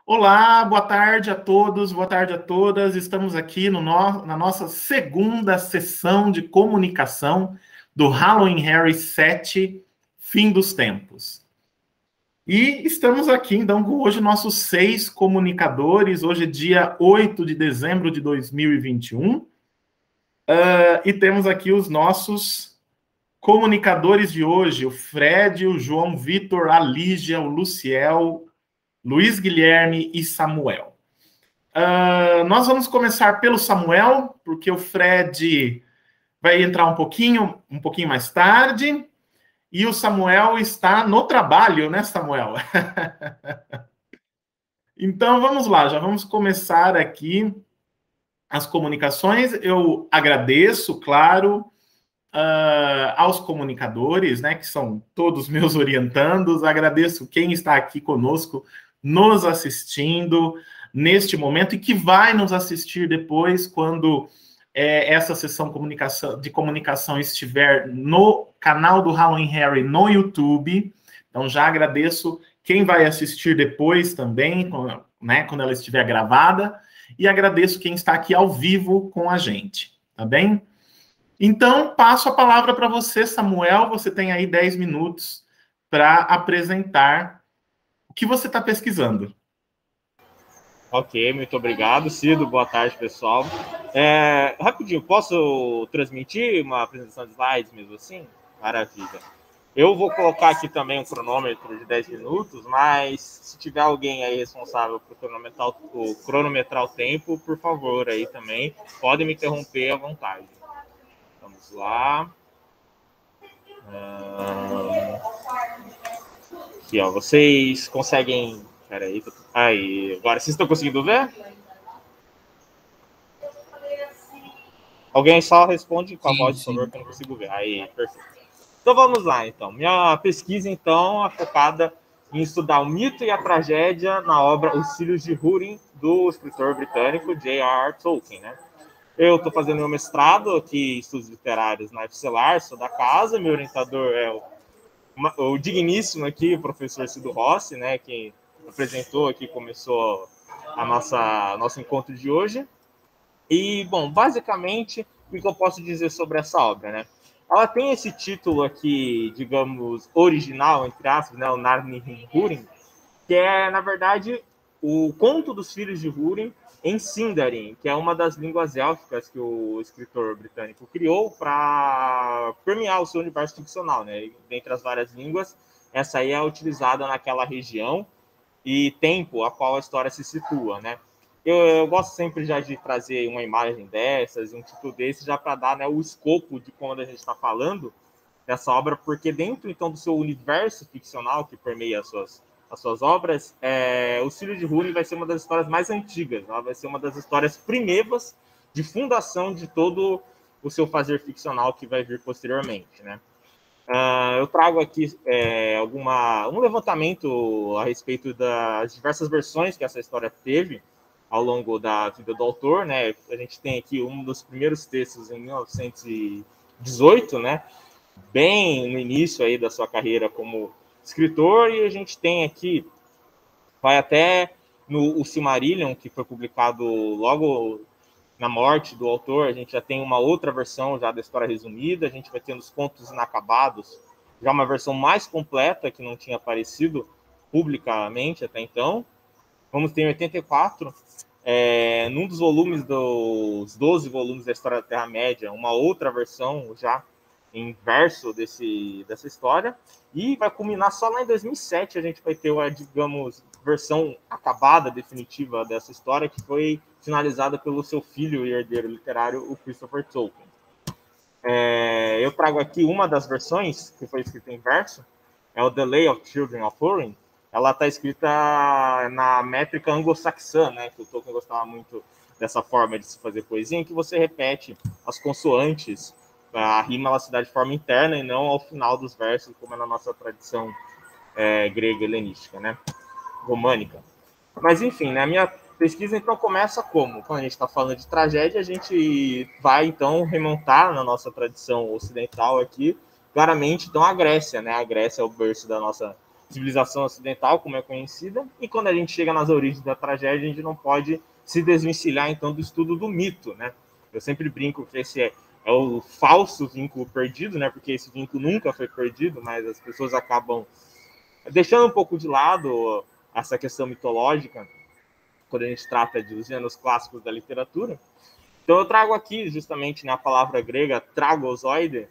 Olá, boa tarde a todos, boa tarde a todas. Estamos aqui na nossa segunda sessão de comunicação do Halloween Harry 7, Fim dos Tempos. E estamos aqui, então, com hoje nossos 6 comunicadores. Hoje é dia 8 de dezembro de 2021. E temos aqui os nossos comunicadores de hoje, o Fred, o João Vitor, a Lígia, o Luciel, Luiz Guilherme e Samuel. Nós vamos começar pelo Samuel, porque o Fred vai entrar um pouquinho mais tarde, e o Samuel está no trabalho, né, Samuel? Então, vamos lá, já vamos começar aqui as comunicações. Eu agradeço, claro, aos comunicadores, né, que são todos meus orientandos. Agradeço quem está aqui conosco, nos assistindo neste momento e que vai nos assistir depois, quando essa sessão de comunicação estiver no canal do Halloween Harry no YouTube. Então, já agradeço quem vai assistir depois também, né, quando ela estiver gravada, e agradeço quem está aqui ao vivo com a gente, tá bem? Então, passo a palavra para você, Samuel. Você tem aí 10 minutos para apresentar o que você está pesquisando. Ok, muito obrigado, Cido. Boa tarde, pessoal. Rapidinho, posso transmitir uma apresentação de slides mesmo assim? Maravilha. Eu vou colocar aqui também um cronômetro de 10 minutos, mas se tiver alguém aí responsável por cronometrar o tempo, por favor, aí também, podem me interromper à vontade. Vamos lá. Aqui, ó, vocês conseguem... Peraí, aí, agora vocês estão conseguindo ver? Alguém só responde com a voz, por favor, que eu não consigo ver. Aí, perfeito. Então vamos lá, então. Minha pesquisa, então, é focada em estudar o mito e a tragédia na obra Os Filhos de Húrin, do escritor britânico J.R.R. Tolkien, né? Eu estou fazendo meu mestrado aqui em estudos literários na UFCelar, sou da casa, meu orientador é o digníssimo aqui, o professor Cido Rossi, né, que apresentou aqui, começou nosso encontro de hoje. E, bom, basicamente, o que eu posso dizer sobre essa obra, né? Ela tem esse título aqui, digamos, original, entre aspas, né, o Narni Húrin, que é, na verdade, o Conto dos Filhos de Húrin em Sindarin, que é uma das línguas élficas que o escritor britânico criou para permear o seu universo ficcional, né? E, dentre as várias línguas, essa aí é utilizada naquela região e tempo a qual a história se situa, né? Eu gosto sempre já de trazer uma imagem dessas, um título desse, já para dar, né, o escopo de quando a gente está falando dessa obra, porque dentro, então, do seu universo ficcional que permeia as suas obras, Os Filhos de Húrin vai ser uma das histórias mais antigas, ela vai ser uma das histórias primeiras de fundação de todo o seu fazer ficcional que vai vir posteriormente, né? Eu trago aqui um levantamento a respeito das diversas versões que essa história teve ao longo da vida do autor, né? A gente tem aqui um dos primeiros textos em 1918, né? Bem no início aí da sua carreira como escritor, e a gente tem aqui, vai até no Silmarillion, que foi publicado logo na morte do autor. A gente já tem uma outra versão já da história resumida, a gente vai ter nos Contos Inacabados já uma versão mais completa, que não tinha aparecido publicamente até então. Vamos ter em 84, num dos volumes, dos 12 volumes da História da Terra-média, uma outra versão já em verso dessa história, e vai culminar só lá em 2007, a gente vai ter a, digamos, versão acabada, definitiva dessa história, que foi finalizada pelo seu filho e herdeiro literário, o Christopher Tolkien. Eu trago aqui uma das versões que foi escrita em verso, é o The Lay of Children of Húrin. Ela está escrita na métrica anglo-saxã, né, que o Tolkien gostava muito dessa forma de se fazer poesia, em que você repete as consoantes, a rima ela se dá de forma interna e não ao final dos versos, como é na nossa tradição grega helenística, né, românica. Mas, enfim, né, a minha pesquisa, então, começa como? Quando a gente está falando de tragédia, a gente vai, então, remontar na nossa tradição ocidental aqui, claramente, então, a Grécia, né? A Grécia é o berço da nossa civilização ocidental, como é conhecida, e quando a gente chega nas origens da tragédia, a gente não pode se desvencilhar, então, do estudo do mito, né? Eu sempre brinco que esse é o falso vínculo perdido, né? Porque esse vínculo nunca foi perdido, mas as pessoas acabam deixando um pouco de lado essa questão mitológica quando a gente trata dos gêneros clássicos da literatura. Então eu trago aqui justamente na palavra grega tragozoide,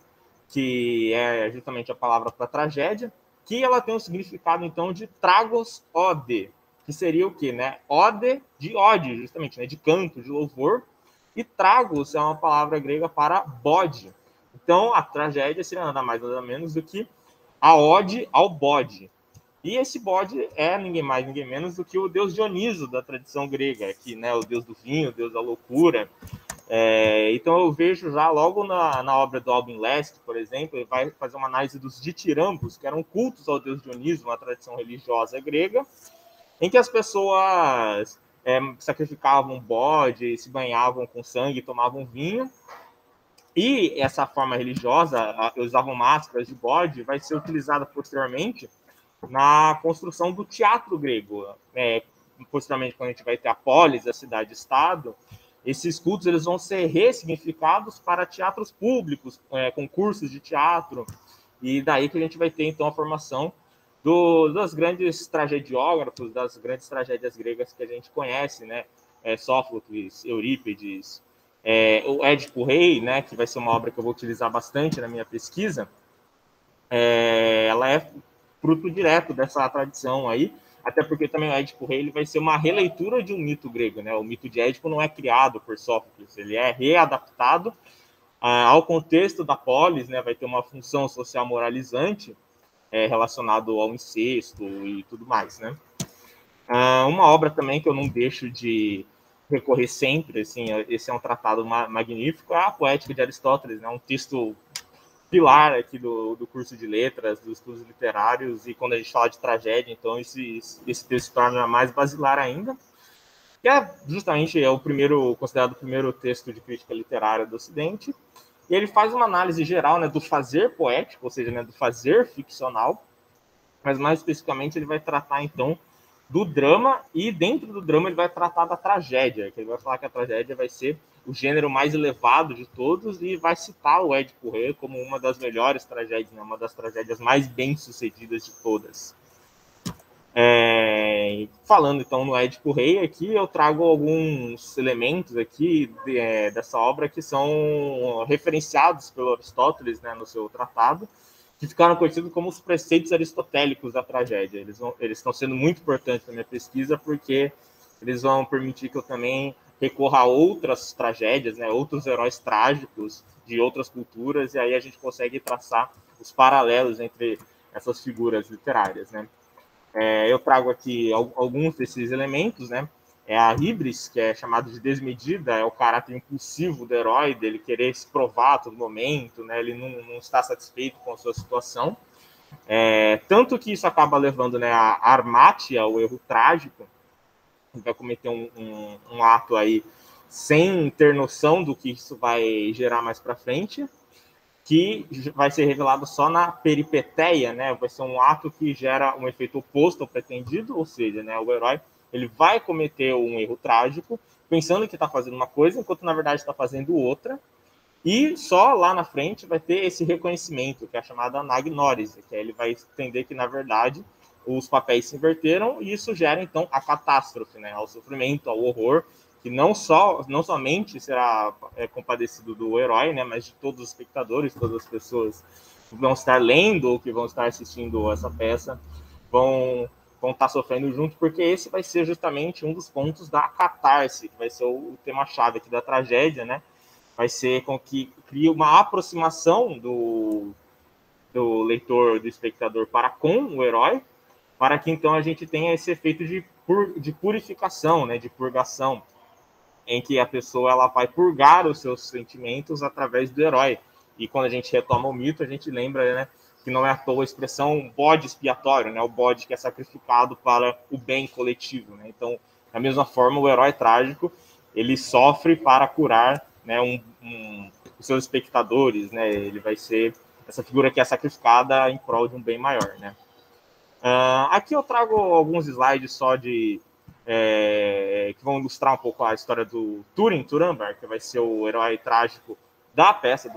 que é justamente a palavra para tragédia, que ela tem um significado então de tragos ode, que seria o quê, né? Ode de ode, justamente, né? De canto, de louvor. E tragos é uma palavra grega para bode. Então a tragédia seria nada mais nada menos do que a ode ao bode. E esse bode é ninguém mais, ninguém menos do que o deus Dioniso da tradição grega, que, né, o deus do vinho, o deus da loucura. Então eu vejo já logo na obra do Albin Lesk, por exemplo, ele vai fazer uma análise dos ditirambos, que eram cultos ao deus Dioniso, uma tradição religiosa grega, em que as pessoas sacrificavam bode, se banhavam com sangue, tomavam vinho. E essa forma religiosa, usavam máscaras de bode, vai ser utilizada posteriormente na construção do teatro grego. Posteriormente, quando a gente vai ter a polis, a cidade-estado, esses cultos eles vão ser ressignificados para teatros públicos, concursos de teatro, e daí que a gente vai ter, então, a formação dos grandes tragediógrafos, das grandes tragédias gregas que a gente conhece, né? Sófocles, Eurípides, o Édipo Rei, né? Que vai ser uma obra que eu vou utilizar bastante na minha pesquisa. Ela é fruto direto dessa tradição aí, até porque também o Édipo Rei ele vai ser uma releitura de um mito grego, né? O mito de Édipo não é criado por Sófocles, ele é readaptado ao contexto da polis, né? Vai ter uma função social moralizante relacionado ao incesto e tudo mais, né? Uma obra também que eu não deixo de recorrer sempre, assim, esse é um tratado magnífico, é a Poética de Aristóteles, né? Um texto pilar aqui do curso de letras, dos estudos literários, e quando a gente fala de tragédia, então esse texto se torna mais basilar ainda, que justamente considerado o primeiro texto de crítica literária do Ocidente, e ele faz uma análise geral, né, do fazer poético, ou seja, né, do fazer ficcional, mas mais especificamente ele vai tratar então do drama, e dentro do drama ele vai tratar da tragédia, que ele vai falar que a tragédia vai ser o gênero mais elevado de todos, e vai citar o Édipo Rei como uma das melhores tragédias, né? Uma das tragédias mais bem-sucedidas de todas. Falando então no Édipo Rei, aqui eu trago alguns elementos aqui dessa obra que são referenciados pelo Aristóteles, né, no seu tratado, que ficaram conhecidos como os preceitos aristotélicos da tragédia. Eles estão sendo muito importantes na minha pesquisa, porque eles vão permitir que eu também recorra a outras tragédias, né, outros heróis trágicos de outras culturas, e aí a gente consegue traçar os paralelos entre essas figuras literárias, né. Eu trago aqui alguns desses elementos, né. A híbris, que é chamado de desmedida, é o caráter impulsivo do herói, dele querer se provar a todo momento, né? Ele não está satisfeito com a sua situação. Tanto que isso acaba levando, né, a armátia, o erro trágico. Ele vai cometer um ato aí sem ter noção do que isso vai gerar mais para frente, que vai ser revelado só na peripeteia, né? Vai ser um ato que gera um efeito oposto ao pretendido, ou seja, né, o herói ele vai cometer um erro trágico, pensando que está fazendo uma coisa, enquanto na verdade está fazendo outra, e só lá na frente vai ter esse reconhecimento, que é a chamada anagnórise, que ele vai entender que na verdade os papéis se inverteram, e isso gera então a catástrofe, né, ao sofrimento, ao horror, que não somente será compadecido do herói, né, mas de todos os espectadores, todas as pessoas que vão estar lendo ou que vão estar assistindo essa peça, vão estar sofrendo junto, porque esse vai ser justamente um dos pontos da catarse, que vai ser o tema-chave aqui da tragédia, né? Vai ser com que crie uma aproximação do leitor, do espectador para com o herói, para que então a gente tenha esse efeito de purificação, né? De purgação, em que a pessoa ela vai purgar os seus sentimentos através do herói. E quando a gente retoma o mito, a gente lembra, né, que não é à toa a expressão bode expiatório, né, o bode que é sacrificado para o bem coletivo, né? Então, da mesma forma, o herói trágico, ele sofre para curar, né, os seus espectadores, né? Ele vai ser essa figura que é sacrificada em prol de um bem maior, né? Aqui eu trago alguns slides só que vão ilustrar um pouco a história do Turambar, que vai ser o herói trágico da peça,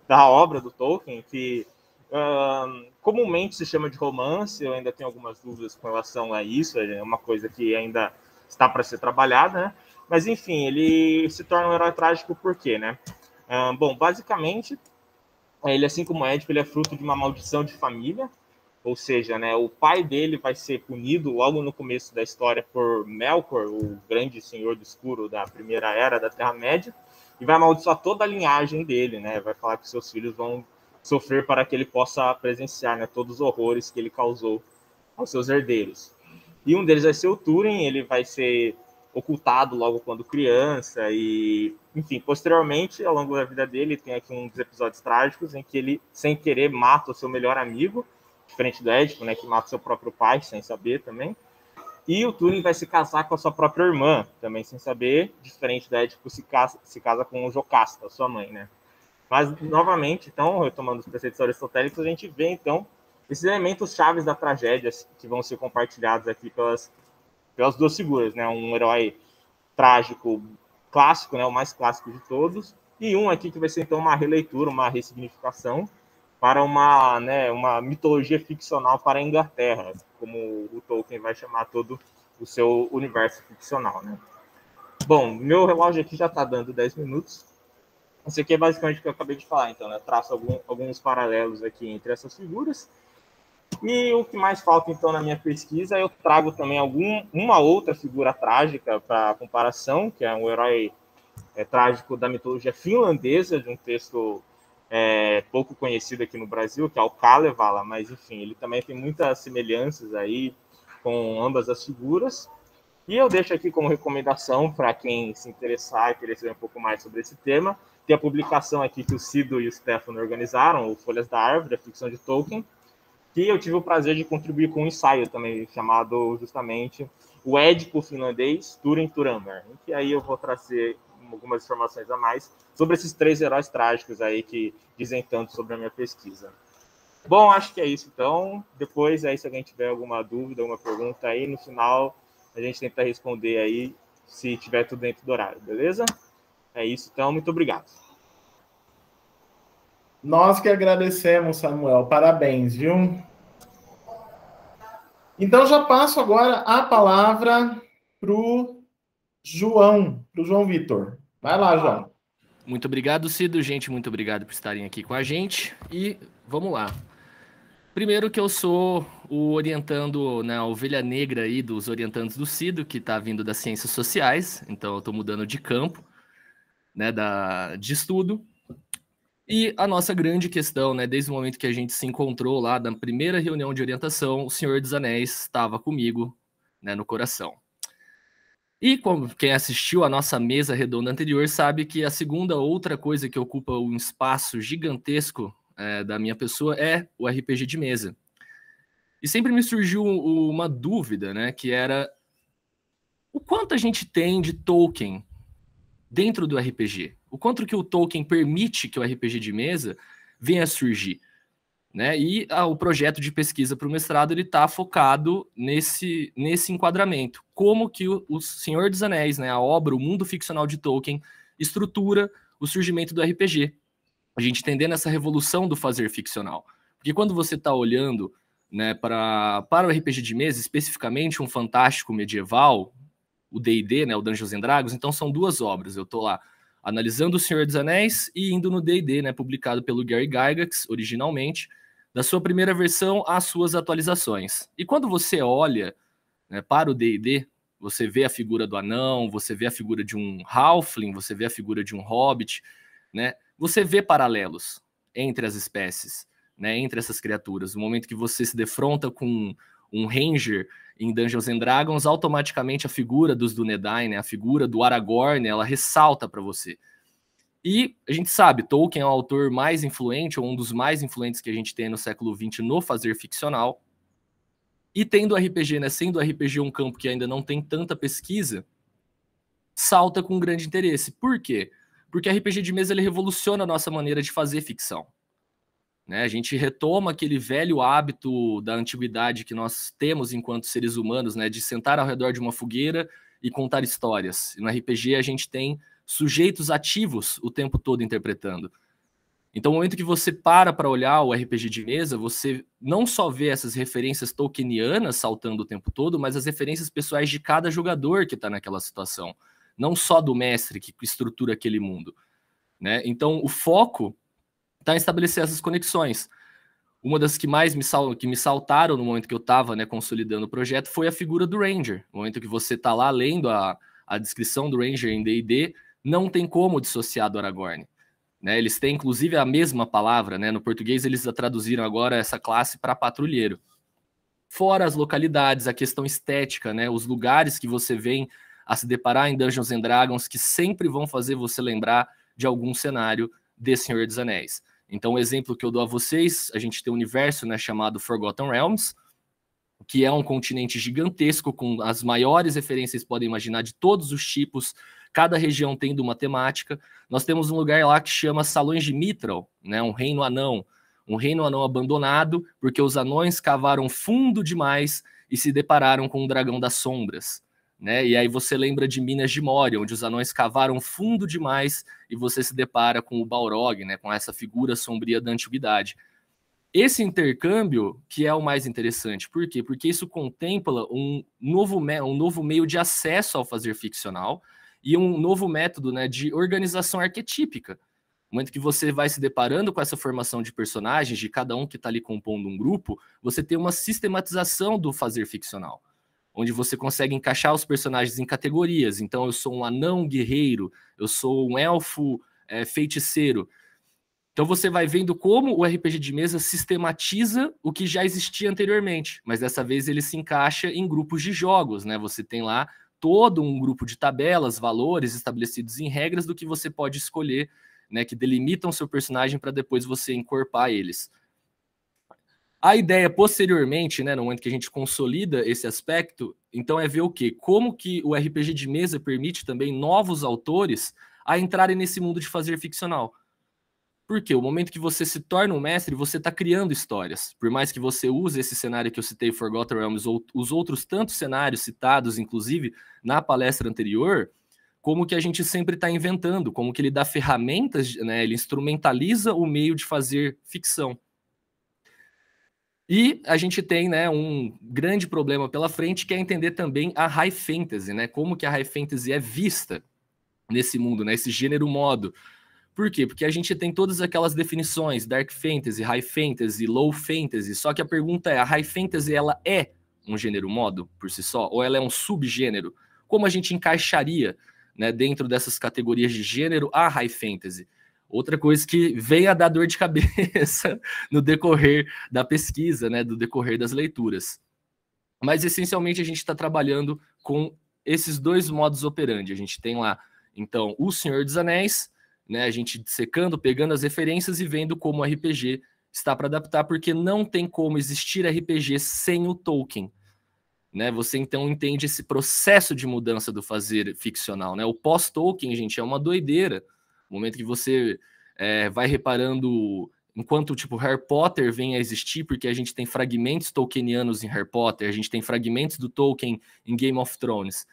da obra do Tolkien, que comumente se chama de romance. Eu ainda tenho algumas dúvidas com relação a isso, é uma coisa que ainda está para ser trabalhada, né? Mas, enfim, ele se torna um herói trágico por quê, né? Bom, basicamente, ele, assim como Édipo, ele é fruto de uma maldição de família, ou seja, né, o pai dele vai ser punido logo no começo da história por Melkor, o grande senhor do escuro da primeira era da Terra-média, e vai amaldiçoar toda a linhagem dele, né? Vai falar que seus filhos vão sofrer para que ele possa presenciar, né, todos os horrores que ele causou aos seus herdeiros. E um deles vai ser o Túrin, ele vai ser ocultado logo quando criança e, enfim, posteriormente, ao longo da vida dele, tem aqui uns episódios trágicos em que ele, sem querer, mata o seu melhor amigo, diferente do Édipo, né, que mata seu próprio pai, sem saber também. E o Túrin vai se casar com a sua própria irmã, também sem saber, diferente do Édipo, se casa com o Jocasta, sua mãe, né. Mas, novamente, então, retomando os preceitos aristotélicos, a gente vê, então, esses elementos chaves da tragédia que vão ser compartilhados aqui pelas duas figuras, né? Um herói trágico clássico, né? O mais clássico de todos, e um aqui que vai ser, então, uma releitura, uma ressignificação para uma mitologia ficcional para a Inglaterra, como o Tolkien vai chamar todo o seu universo ficcional, né? Bom, meu relógio aqui já está dando 10 minutos. Isso aqui é basicamente o que eu acabei de falar, então, né? Traço alguns paralelos aqui entre essas figuras. E o que mais falta, então, na minha pesquisa, eu trago também uma outra figura trágica para comparação, que é um herói trágico da mitologia finlandesa, de um texto pouco conhecido aqui no Brasil, que é o Kalevala, mas, enfim, ele também tem muitas semelhanças aí com ambas as figuras. E eu deixo aqui como recomendação para quem se interessar e querer saber um pouco mais sobre esse tema, tem a publicação aqui que o Cido e o Stefano organizaram, o Folhas da Árvore, a ficção de Tolkien, que eu tive o prazer de contribuir com um ensaio também, chamado justamente O Édipo Finlandês, Turambar, que aí eu vou trazer algumas informações a mais sobre esses 3 heróis trágicos aí que dizem tanto sobre a minha pesquisa. Bom, acho que é isso, então. Depois, aí, se alguém tiver alguma dúvida, alguma pergunta aí, no final, a gente tenta responder aí, se tiver tudo dentro do horário, beleza? É isso, então. Muito obrigado. Nós que agradecemos, Samuel. Parabéns, viu? Então, já passo agora a palavra para o João Vitor. Vai lá, João. Muito obrigado, Cido. Gente, muito obrigado por estarem aqui com a gente. E vamos lá. Primeiro que eu sou o orientando, né, a ovelha negra aí dos orientandos do Cido, que está vindo das ciências sociais. Então, eu estou mudando de campo, né, de estudo. E a nossa grande questão, né, desde o momento que a gente se encontrou lá na primeira reunião de orientação, o Senhor dos Anéis estava comigo, né, no coração. E como quem assistiu a nossa mesa redonda anterior sabe que a segunda outra coisa que ocupa um espaço gigantesco da minha pessoa é o RPG de mesa. E sempre me surgiu uma dúvida, né, que era o quanto a gente tem de Tolkien dentro do RPG? O quanto que o Tolkien permite que o RPG de mesa venha a surgir? Né? E o projeto de pesquisa para o mestrado ele está focado nesse enquadramento. Como que o Senhor dos Anéis, né, a obra, o mundo ficcional de Tolkien, estrutura o surgimento do RPG. A gente entendendo essa revolução do fazer ficcional. Porque quando você está olhando, né, para o RPG de mesa, especificamente um fantástico medieval, o D&D, né, o Dungeons and Dragons, então são 2 obras. Eu estou lá analisando o Senhor dos Anéis e indo no D&D, né, publicado pelo Gary Gygax, originalmente, da sua primeira versão às suas atualizações. E quando você olha, né, para o D&D, você vê a figura do anão, você vê a figura de um halfling, você vê a figura de um hobbit, né? Você vê paralelos entre as espécies, né, entre essas criaturas. No momento que você se defronta com um ranger em Dungeons and Dragons, automaticamente a figura dos Dúnedain, né, a figura do Aragorn, ela ressalta para você. E a gente sabe, Tolkien é o autor mais influente, ou um dos mais influentes que a gente tem no século XX no fazer ficcional. E tendo RPG, né, sendo RPG um campo que ainda não tem tanta pesquisa, salta com grande interesse. Por quê? Porque RPG de mesa ele revoluciona a nossa maneira de fazer ficção. né? A gente retoma aquele velho hábito da antiguidade que nós temos enquanto seres humanos, né? De sentar ao redor de uma fogueira e contar histórias. E no RPG a gente tem sujeitos ativos o tempo todo interpretando. Então, no momento que você para olhar o RPG de mesa, você não só vê essas referências tolkienianas saltando o tempo todo, mas as referências pessoais de cada jogador que está naquela situação. Não só do mestre que estrutura aquele mundo, né? Então, o foco está em estabelecer essas conexões. Uma das que mais me saltaram no momento que eu estava, né, consolidando o projeto foi a figura do Ranger. No momento que você está lá lendo a descrição do Ranger em D&D, não tem como dissociar do Aragorn. Né, eles têm, inclusive, a mesma palavra, né? No português, eles traduziram agora essa classe para patrulheiro. Fora as localidades, a questão estética, né? Os lugares que você vem a se deparar em Dungeons and Dragons, que sempre vão fazer você lembrar de algum cenário de Senhor dos Anéis. Então, o exemplo que eu dou a vocês, a gente tem um universo, né, chamado Forgotten Realms, que é um continente gigantesco, com as maiores referências que podem imaginar de todos os tipos, cada região tendo uma temática. Nós temos um lugar lá que chama Salões de Mithral, né, um reino anão abandonado, porque os anões cavaram fundo demais e se depararam com o dragão das sombras. Né? E aí você lembra de Minas de Moria, onde os anões cavaram fundo demais e você se depara com o Balrog, né, com essa figura sombria da antiguidade. Esse intercâmbio que é o mais interessante. Por quê? Porque isso contempla um novo meio de acesso ao fazer ficcional e um novo método, né, de organização arquetípica. No momento que você vai se deparando com essa formação de personagens, de cada um que está ali compondo um grupo, você tem uma sistematização do fazer ficcional, onde você consegue encaixar os personagens em categorias. Então, eu sou um anão guerreiro, eu sou um elfo feiticeiro. Então, você vai vendo como o RPG de mesa sistematiza o que já existia anteriormente, mas dessa vez ele se encaixa em grupos de jogos, né? Você tem lá todo um grupo de tabelas, valores estabelecidos em regras do que você pode escolher, né, que delimitam seu personagem para depois você encorpar eles. A ideia posteriormente, né, no momento que a gente consolida esse aspecto, então é ver o quê? Como que o RPG de mesa permite também novos autores a entrarem nesse mundo de fazer ficcional. Porque o momento que você se torna um mestre, você está criando histórias. Por mais que você use esse cenário que eu citei, Forgotten Realms, ou os outros tantos cenários citados, inclusive, na palestra anterior, como que a gente sempre está inventando, como que ele dá ferramentas, né, ele instrumentaliza o meio de fazer ficção. E a gente tem, né, um grande problema pela frente, que é entender também a High Fantasy, né, como que a High Fantasy é vista nesse mundo, né, esse gênero modo. Por quê? Porque a gente tem todas aquelas definições, Dark Fantasy, High Fantasy, Low Fantasy, só que a pergunta é, a High Fantasy, ela é um gênero modo por si só, ou ela é um subgênero? Como a gente encaixaria, né, dentro dessas categorias de gênero a High Fantasy? Outra coisa que vem a dar dor de cabeça no decorrer da pesquisa, né, do decorrer das leituras. Mas, essencialmente, a gente está trabalhando com esses dois modos operandi. A gente tem lá, então, o Senhor dos Anéis, né, a gente secando, pegando as referências e vendo como o RPG está para adaptar, porque não tem como existir RPG sem o Tolkien. Né? Você, então, entende esse processo de mudança do fazer ficcional. Né? O pós-Tolkien, gente, é uma doideira. No momento que você vai reparando, enquanto tipo Harry Potter vem a existir, porque a gente tem fragmentos tolkienianos em Harry Potter, a gente tem fragmentos do Tolkien em Game of Thrones,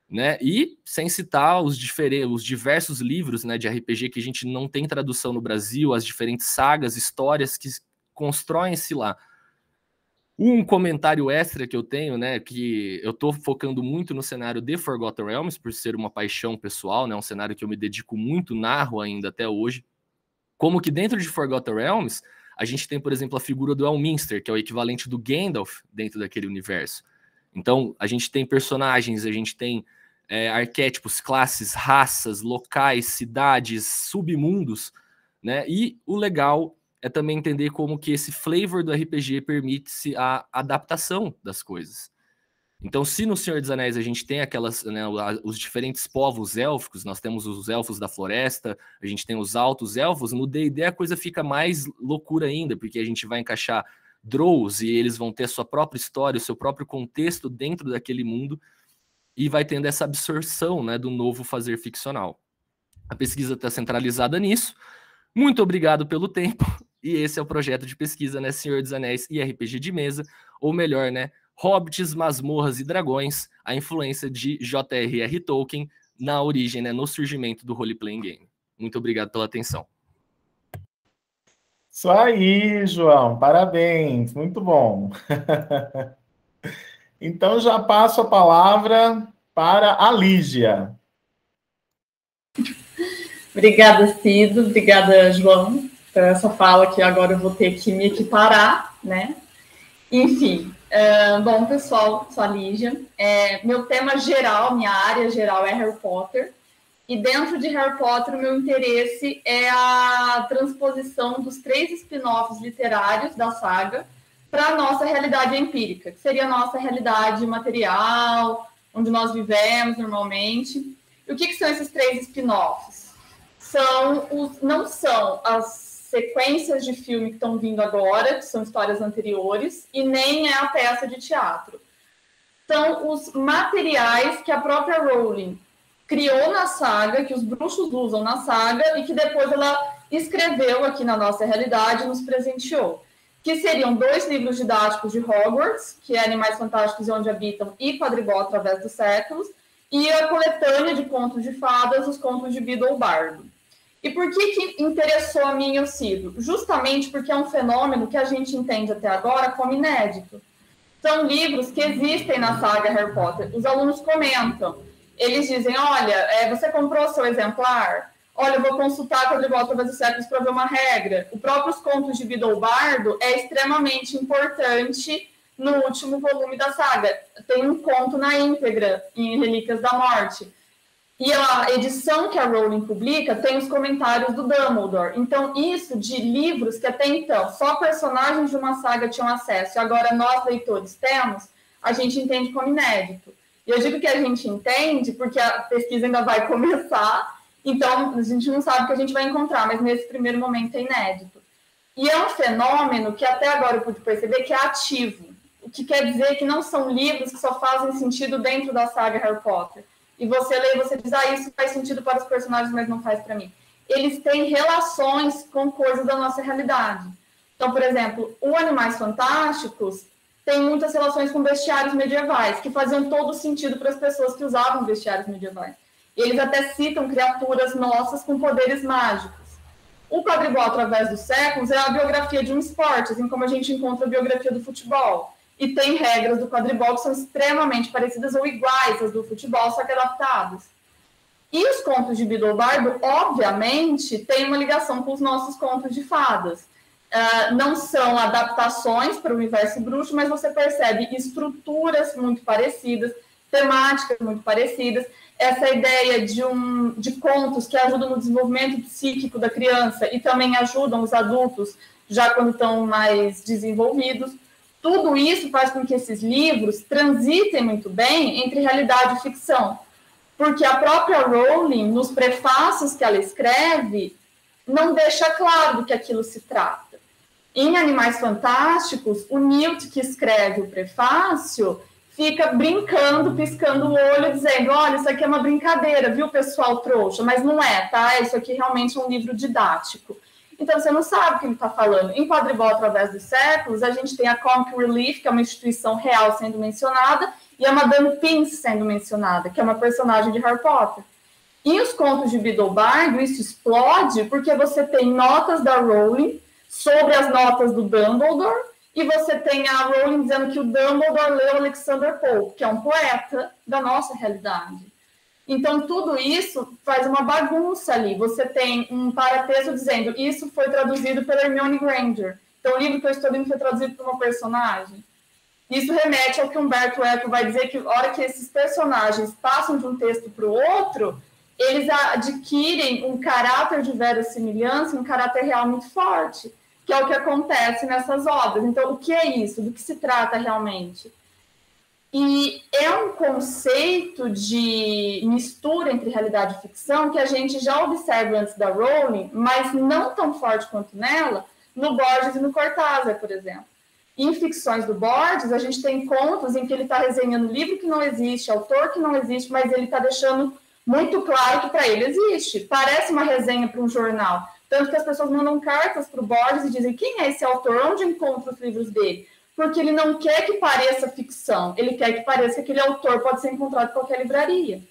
né? E sem citar os diversos livros, né, de RPG que a gente não tem tradução no Brasil, as diferentes sagas, histórias que constroem-se lá. Um comentário extra que eu tenho, né, que eu tô focando muito no cenário de Forgotten Realms, por ser uma paixão pessoal, né, um cenário que eu me dedico muito, narro ainda até hoje. Como que dentro de Forgotten Realms, a gente tem, por exemplo, a figura do Elminster, que é o equivalente do Gandalf dentro daquele universo. Então, a gente tem personagens, a gente tem arquétipos, classes, raças, locais, cidades, submundos, né? E o legal é também entender como que esse flavor do RPG permite-se a adaptação das coisas. Então, se no Senhor dos Anéis a gente tem aquelas, né, os diferentes povos élficos, nós temos os elfos da floresta, a gente tem os altos elfos, no D&D a coisa fica mais loucura ainda, porque a gente vai encaixar Drows e eles vão ter a sua própria história, o seu próprio contexto dentro daquele mundo, e vai tendo essa absorção, né, do novo fazer ficcional. A pesquisa está centralizada nisso. Muito obrigado pelo tempo. E esse é o projeto de pesquisa, né? Senhor dos Anéis e RPG de mesa, ou melhor, né? Hobbits, Masmorras e Dragões, a influência de J.R.R. Tolkien na origem, né? No surgimento do role-playing game. Muito obrigado pela atenção. Isso aí, João. Parabéns. Muito bom. Então, já passo a palavra para a Lígia. Obrigada, Cido. Obrigada, João, por essa fala que agora eu vou ter que me equiparar, né? Enfim, bom, pessoal, sou a Lígia. Meu tema geral, minha área geral é Harry Potter. E dentro de Harry Potter, o meu interesse é a transposição dos 3 spin-offs literários da saga para a nossa realidade empírica, que seria a nossa realidade material, onde nós vivemos normalmente. E o que são esses 3 spin-offs? Não são as sequências de filme que estão vindo agora, que são histórias anteriores, e nem é a peça de teatro. São os materiais que a própria Rowling criou na saga, que os bruxos usam na saga, e que depois ela escreveu aqui na nossa realidade e nos presenteou. Que seriam 2 livros didáticos de Hogwarts, que é Animais Fantásticos e Onde Habitam, e Quadribol através dos séculos, e a coletânea de contos de fadas, os contos de Bida ou Bardo. E por que interessou a mim e o Cido? Justamente porque é um fenômeno que a gente entende até agora como inédito. São livros que existem na saga Harry Potter. Os alunos comentam. Eles dizem, olha, você comprou seu exemplar? Olha, eu vou consultar a Quadribol através dos séculos para ver uma regra. O próprio Os Contos de Bida ou Bardo é extremamente importante no último volume da saga. Tem um conto na íntegra, em Relíquias da Morte. E a edição que a Rowling publica tem os comentários do Dumbledore. Então, isso de livros que até então só personagens de uma saga tinham acesso, e agora nós, leitores, temos, a gente entende como inédito. E eu digo que a gente entende porque a pesquisa ainda vai começar, então a gente não sabe o que a gente vai encontrar, mas nesse primeiro momento é inédito. E é um fenômeno que até agora eu pude perceber que é ativo, o que quer dizer que não são livros que só fazem sentido dentro da saga Harry Potter. E você lê e você diz, isso faz sentido para os personagens, mas não faz para mim. Eles têm relações com coisas da nossa realidade. Então, por exemplo, o Animais Fantásticos tem muitas relações com bestiários medievais, que faziam todo sentido para as pessoas que usavam bestiários medievais. E eles até citam criaturas nossas com poderes mágicos. O Quadribol através dos séculos é a biografia de um esporte, assim como a gente encontra a biografia do futebol. E tem regras do quadribol que são extremamente parecidas ou iguais às do futebol, só que adaptadas. E os contos de Bida ou Bardo, obviamente, têm uma ligação com os nossos contos de fadas. Não são adaptações para o universo bruxo, mas você percebe estruturas muito parecidas, temáticas muito parecidas, essa ideia de contos que ajudam no desenvolvimento psíquico da criança e também ajudam os adultos já quando estão mais desenvolvidos. Tudo isso faz com que esses livros transitem muito bem entre realidade e ficção, porque a própria Rowling, nos prefácios que ela escreve, não deixa claro do que aquilo se trata. Em Animais Fantásticos, o Newt, que escreve o prefácio, fica brincando, piscando o olho, dizendo, olha, isso aqui é uma brincadeira, viu, pessoal trouxa? Mas não é, tá? Isso aqui realmente é um livro didático. Então, você não sabe o que ele está falando. Em Quadribol através dos séculos, a gente tem a Comic Relief, que é uma instituição real sendo mencionada, e a Madame Pince sendo mencionada, que é uma personagem de Harry Potter. E os contos de Bida ou Bardo, isso explode porque você tem notas da Rowling sobre as notas do Dumbledore, e você tem a Rowling dizendo que o Dumbledore leu Alexander Pope, que é um poeta da nossa realidade. Então, tudo isso faz uma bagunça ali. Você tem um paratexto dizendo isso foi traduzido pela Hermione Granger. Então, o livro que eu estou lendo foi traduzido por uma personagem. Isso remete ao que Humberto Eco vai dizer, que a hora que esses personagens passam de um texto para o outro, eles adquirem um caráter de verossimilhança, um caráter real muito forte, que é o que acontece nessas obras. Então, o que é isso? Do que se trata realmente? E é um conceito de mistura entre realidade e ficção que a gente já observa antes da Rowling, mas não tão forte quanto nela, no Borges e no Cortázar, por exemplo. Em ficções do Borges, a gente tem contos em que ele está resenhando livro que não existe, autor que não existe, mas ele está deixando muito claro que para ele existe. Parece uma resenha para um jornal, Tanto que as pessoas mandam cartas para o Borges e dizem: quem é esse autor? Onde encontra os livros dele? Porque ele não quer que pareça ficção, ele quer que pareça que aquele autor pode ser encontrado em qualquer livraria.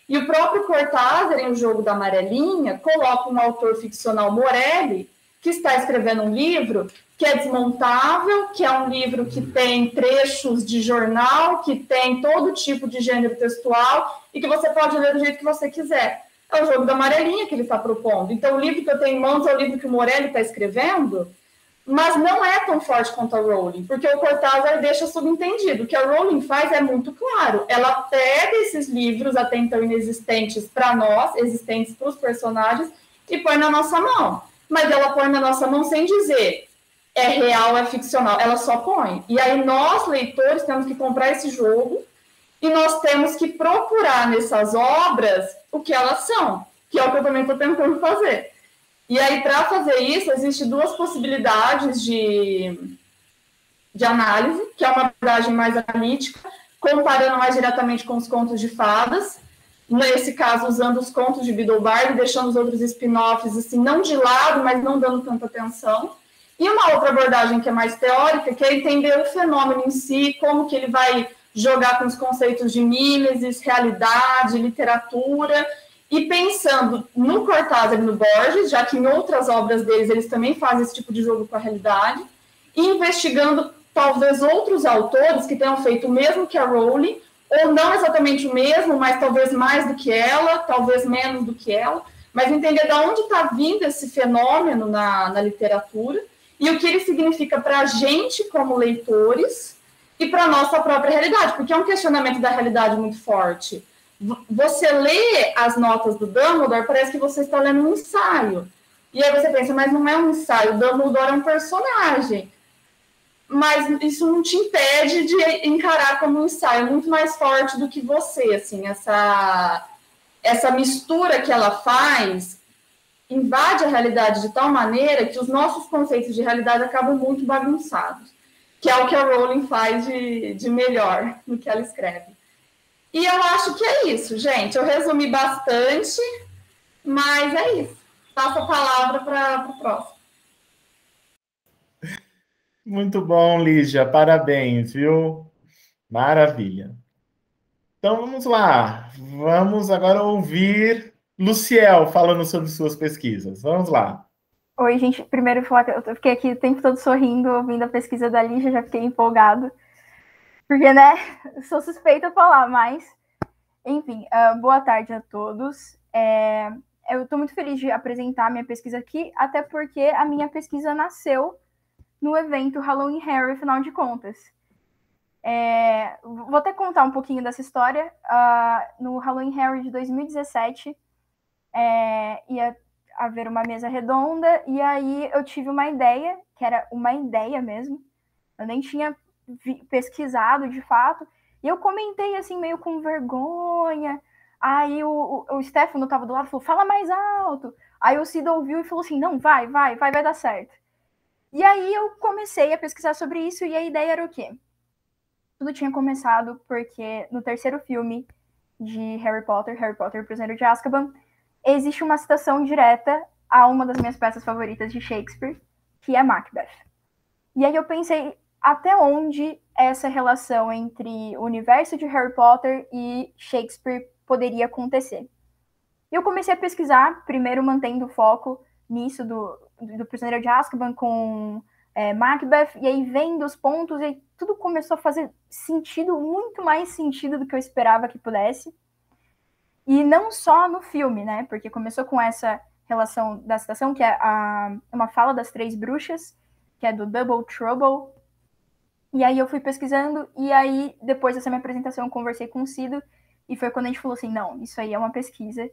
E o próprio Cortázar, em O Jogo da Amarelinha, coloca um autor ficcional, Morelli, que está escrevendo um livro que é desmontável, que é um livro que tem trechos de jornal, que tem todo tipo de gênero textual e que você pode ler do jeito que você quiser. É O Jogo da Amarelinha que ele está propondo. Então, o livro que eu tenho em mãos é o livro que o Morelli está escrevendo, mas não é tão forte quanto a Rowling, porque o Cortázar deixa subentendido. O que a Rowling faz é muito claro. Ela pega esses livros até então inexistentes para nós, existentes para os personagens, e põe na nossa mão. Mas ela põe na nossa mão sem dizer é real, é ficcional. Ela só põe. E aí nós, leitores, temos que comprar esse jogo e nós temos que procurar nessas obras o que elas são, que é o que eu também estou tentando fazer. E aí, para fazer isso, existem duas possibilidades de análise, que é uma abordagem mais analítica, comparando mais diretamente com os contos de fadas, nesse caso, usando os contos de Biddlebardi, deixando os outros spin-offs, assim, não de lado, mas não dando tanta atenção. E uma outra abordagem que é mais teórica, que é entender o fenômeno em si, como que ele vai jogar com os conceitos de mimesis, realidade, literatura, e pensando no Cortázar e no Borges, já que em outras obras deles eles também fazem esse tipo de jogo com a realidade, e investigando talvez outros autores que tenham feito o mesmo que a Rowling, ou não exatamente o mesmo, mas talvez mais do que ela, talvez menos do que ela, mas entender de onde está vindo esse fenômeno na literatura e o que ele significa para a gente como leitores e para a nossa própria realidade, porque é um questionamento da realidade muito forte. Você lê as notas do Dumbledore, parece que você está lendo um ensaio. E aí você pensa, mas não é um ensaio, o Dumbledore é um personagem. Mas isso não te impede de encarar como um ensaio, muito mais forte do que você, assim, essa mistura que ela faz invade a realidade de tal maneira que os nossos conceitos de realidade acabam muito bagunçados, que é o que a Rowling faz de melhor no que ela escreve. E eu acho que é isso, gente. Eu resumi bastante, mas é isso. Passo a palavra para o próximo. Muito bom, Lígia. Parabéns, viu? Maravilha. Então, vamos lá. Vamos agora ouvir Luciel falando sobre suas pesquisas. Vamos lá. Oi, gente. Primeiro, falar que eu fiquei aqui o tempo todo sorrindo, ouvindo a pesquisa da Lígia, já fiquei empolgado. Porque, né, sou suspeita a falar, mas... Enfim, boa tarde a todos. Eu estou muito feliz de apresentar a minha pesquisa aqui, até porque a minha pesquisa nasceu no evento Halloween Harry, afinal de contas. Vou até contar um pouquinho dessa história. No Halloween Harry de 2017, ia haver uma mesa redonda, e aí eu tive uma ideia, que era uma ideia mesmo, eu nem tinha pesquisado de fato, e eu comentei assim, meio com vergonha. Aí o Stefano estava do lado e falou, fala mais alto. Aí o Cid ouviu e falou assim, não, vai dar certo. E aí eu comecei a pesquisar sobre isso, e a ideia era o quê? Tudo tinha começado porque no terceiro filme de Harry Potter e o Prisioneiro de Azkaban, existe uma citação direta a uma das minhas peças favoritas de Shakespeare, que é Macbeth. E aí eu pensei até onde essa relação entre o universo de Harry Potter e Shakespeare poderia acontecer. E eu comecei a pesquisar, primeiro mantendo o foco nisso do Prisioneiro de Azkaban com Macbeth, e aí vendo os pontos, e tudo começou a fazer sentido, muito mais sentido do que eu esperava que pudesse. E não só no filme, né? Porque começou com essa relação da citação, que é uma fala das três bruxas, que é do Double Trouble. E aí eu fui pesquisando, e aí depois dessa minha apresentação eu conversei com o Cido, e foi quando a gente falou assim, não, isso aí é uma pesquisa.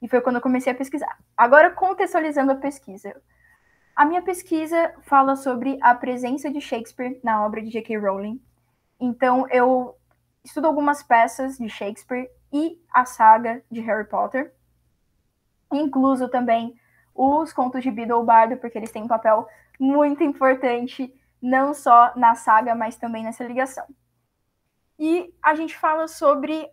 E foi quando eu comecei a pesquisar. Agora, contextualizando a pesquisa. A minha pesquisa fala sobre a presença de Shakespeare na obra de J.K. Rowling. Então, eu estudo algumas peças de Shakespeare e a saga de Harry Potter. Incluso também os contos de Biddlebardi, porque eles têm um papel muito importante, não só na saga, mas também nessa ligação. E a gente fala sobre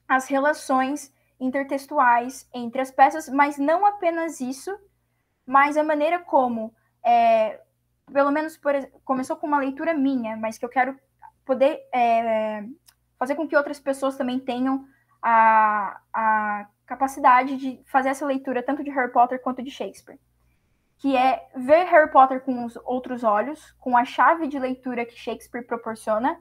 as relações intertextuais entre as peças, mas não apenas isso, mas a maneira como, pelo menos começou com uma leitura minha, mas que eu quero poder fazer com que outras pessoas também tenham a capacidade de fazer essa leitura tanto de Harry Potter quanto de Shakespeare, que é ver Harry Potter com os outros olhos, com a chave de leitura que Shakespeare proporciona,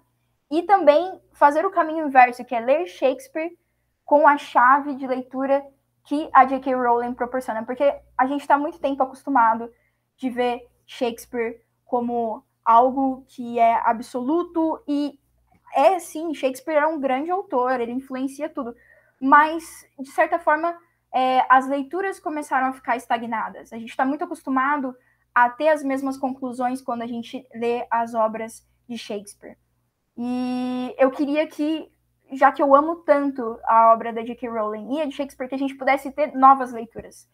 e também fazer o caminho inverso, que é ler Shakespeare com a chave de leitura que a J.K. Rowling proporciona, porque a gente está muito tempo acostumado de ver Shakespeare como algo que é absoluto, e sim, Shakespeare é um grande autor, ele influencia tudo, mas, de certa forma, as leituras começaram a ficar estagnadas. A gente está muito acostumado a ter as mesmas conclusões quando a gente lê as obras de Shakespeare. E eu queria que, já que eu amo tanto a obra da J.K. Rowling e a de Shakespeare, que a gente pudesse ter novas leituras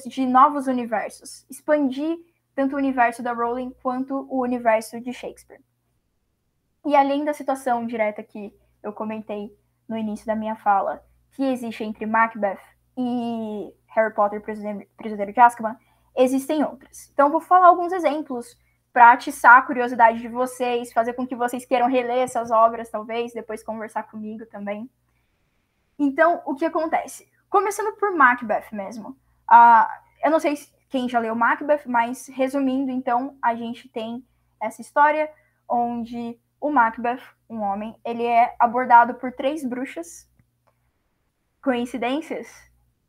de novos universos, expandir tanto o universo da Rowling quanto o universo de Shakespeare. E além da situação direta que eu comentei no início da minha fala, que existe entre Macbeth e Harry Potter Prisioneiro de Azkaban, existem outras. Então eu vou falar alguns exemplos para atiçar a curiosidade de vocês, fazer com que vocês queiram reler essas obras, talvez, depois conversar comigo também. Então, o que acontece? Começando por Macbeth mesmo. Eu não sei quem já leu Macbeth, mas resumindo, então, a gente tem essa história onde o Macbeth, um homem, ele é abordado por 3 bruxas. Coincidências,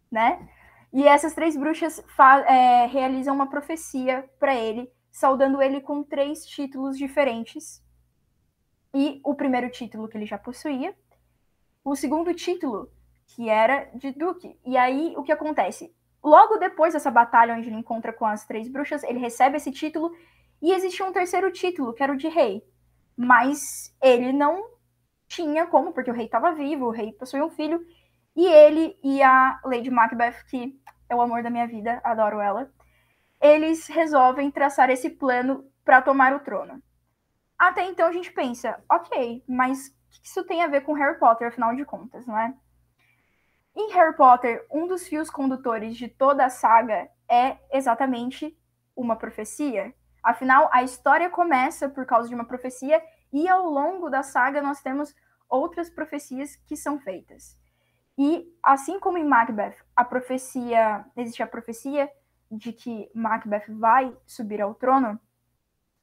né? E essas 3 bruxas realizam uma profecia para ele, saudando ele com 3 títulos diferentes. E o primeiro título que ele já possuía, o segundo título, que era de duque. E aí, o que acontece? Logo depois dessa batalha onde ele encontra com as 3 bruxas, ele recebe esse título, e existia um terceiro título, que era o de rei. Mas ele não tinha como, porque o rei estava vivo, o rei possuía um filho, e ele e a Lady Macbeth, que é o amor da minha vida, adoro ela, eles resolvem traçar esse plano para tomar o trono. Até então a gente pensa, ok, mas o que isso tem a ver com Harry Potter, afinal de contas, não é? Em Harry Potter, um dos fios condutores de toda a saga é exatamente uma profecia. Afinal, a história começa por causa de uma profecia, e ao longo da saga nós temos outras profecias que são feitas. E assim como em Macbeth, existe a profecia de que Macbeth vai subir ao trono,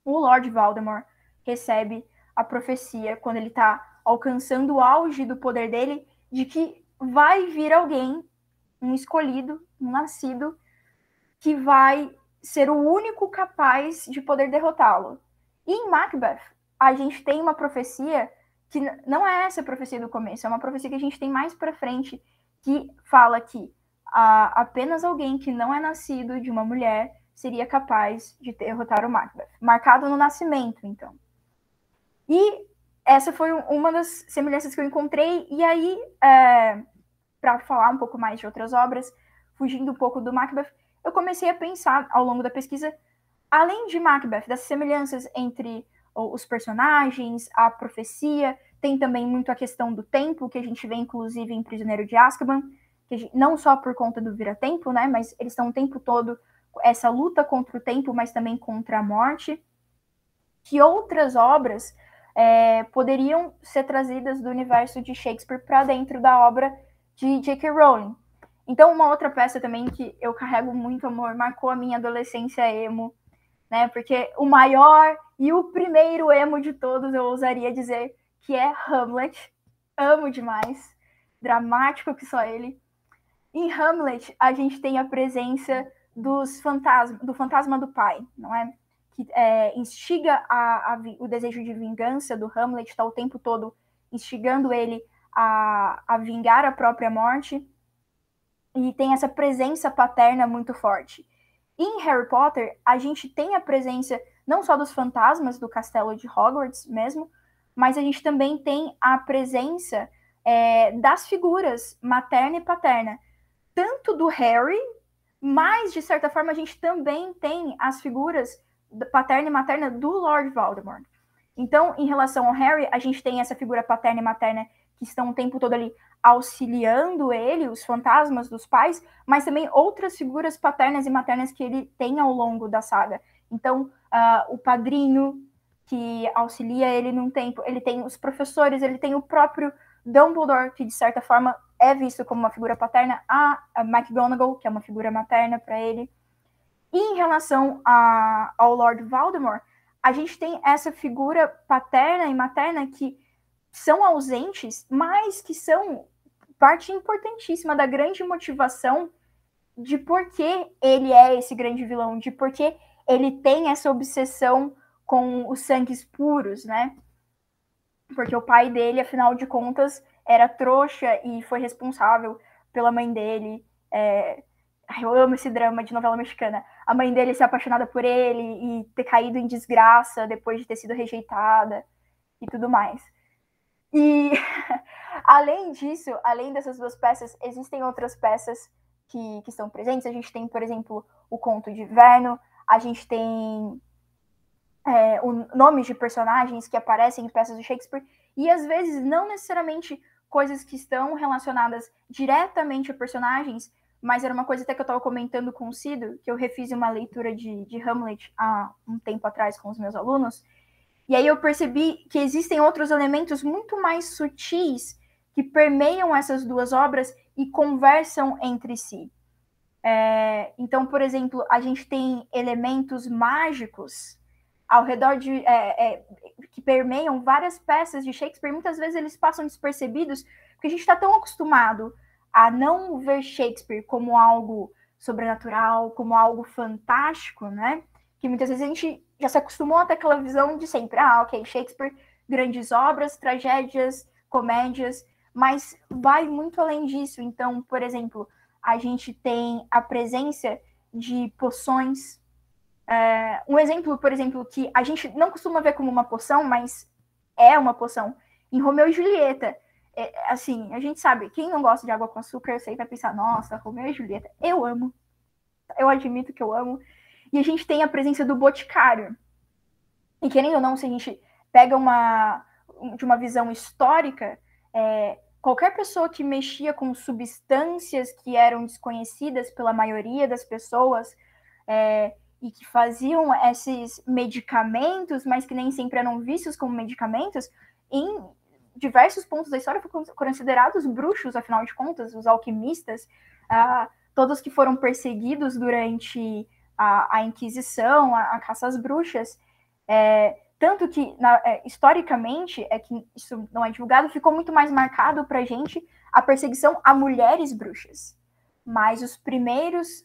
o Lord Voldemort recebe a profecia, quando ele está alcançando o auge do poder dele, de que vai vir alguém, um escolhido, um nascido, que vai ser o único capaz de poder derrotá-lo. E em Macbeth, a gente tem uma profecia que não é essa profecia do começo, é uma profecia que a gente tem mais pra frente, que fala que apenas alguém que não é nascido de uma mulher seria capaz de derrotar o Macbeth. Marcado no nascimento, então. E essa foi uma das semelhanças que eu encontrei. E aí, para falar um pouco mais de outras obras, fugindo um pouco do Macbeth, eu comecei a pensar, ao longo da pesquisa, além de Macbeth, das semelhanças entre os personagens, a profecia, tem também muito a questão do tempo, que a gente vê, inclusive, em Prisioneiro de Azkaban, não só por conta do vira-tempo, né, mas eles estão o tempo todo essa luta contra o tempo, mas também contra a morte. Que outras obras poderiam ser trazidas do universo de Shakespeare para dentro da obra de J.K. Rowling. Então, uma outra peça também que eu carrego muito amor, marcou a minha adolescência emo, né, porque o maior e o primeiro emo de todos, eu ousaria dizer, que é Hamlet. Amo demais. Dramático que só ele. Em Hamlet, a gente tem a presença do fantasma do pai, não é? Que instiga o desejo de vingança do Hamlet, está o tempo todo instigando ele a vingar a própria morte. E tem essa presença paterna muito forte. Em Harry Potter, a gente tem a presença não só dos fantasmas do castelo de Hogwarts mesmo, mas a gente também tem a presença das figuras materna e paterna, tanto do Harry, mas, de certa forma, a gente também tem as figuras paterna e materna do Lord Voldemort. Então, em relação ao Harry, a gente tem essa figura paterna e materna que estão o tempo todo ali auxiliando ele, os fantasmas dos pais, mas também outras figuras paternas e maternas que ele tem ao longo da saga. Então, o padrinho, que auxilia ele num tempo, ele tem os professores, ele tem o próprio Dumbledore, que de certa forma é visto como uma figura paterna, a McGonagall, que é uma figura materna para ele. E em relação ao Lord Voldemort, a gente tem essa figura paterna e materna que são ausentes, mas que são parte importantíssima da grande motivação de por que ele é esse grande vilão, de por que ele tem essa obsessão com os sangues puros, né? Porque o pai dele, afinal de contas, era trouxa e foi responsável pela mãe dele. Eu amo esse drama de novela mexicana. A mãe dele ser apaixonada por ele e ter caído em desgraça depois de ter sido rejeitada e tudo mais. E, além disso, além dessas duas peças, existem outras peças que estão presentes. A gente tem, por exemplo, o Conto de Inverno, a gente tem nomes de personagens que aparecem em peças do Shakespeare, e às vezes não necessariamente coisas que estão relacionadas diretamente a personagens, mas era uma coisa até que eu estava comentando com o Cido, que eu refiz uma leitura de Hamlet há um tempo atrás com os meus alunos, e aí eu percebi que existem outros elementos muito mais sutis que permeiam essas duas obras e conversam entre si. Então, por exemplo, a gente tem elementos mágicos ao redor que permeiam várias peças de Shakespeare. Muitas vezes eles passam despercebidos, porque a gente está tão acostumado a não ver Shakespeare como algo sobrenatural, como algo fantástico, né? Que muitas vezes a gente já se acostumou a ter aquela visão de sempre, ok, Shakespeare, grandes obras, tragédias, comédias, mas vai muito além disso. Então, por exemplo, a gente tem a presença de poções. Um exemplo, por exemplo, que a gente não costuma ver como uma poção, mas é uma poção. Em Romeu e Julieta, assim, a gente sabe, quem não gosta de água com açúcar, eu sei, vai pensar, nossa, Romeu e Julieta, eu amo. Eu admito que eu amo. E a gente tem a presença do Boticário. E querendo ou não, se a gente pega de uma visão histórica, qualquer pessoa que mexia com substâncias que eram desconhecidas pela maioria das pessoas, e que faziam esses medicamentos, mas que nem sempre eram vistos como medicamentos, em diversos pontos da história foram considerados bruxos, afinal de contas, os alquimistas, todos que foram perseguidos durante a Inquisição, a caça às bruxas, tanto que, historicamente, que isso não é divulgado, ficou muito mais marcado para a gente a perseguição a mulheres bruxas. Mas os primeiros,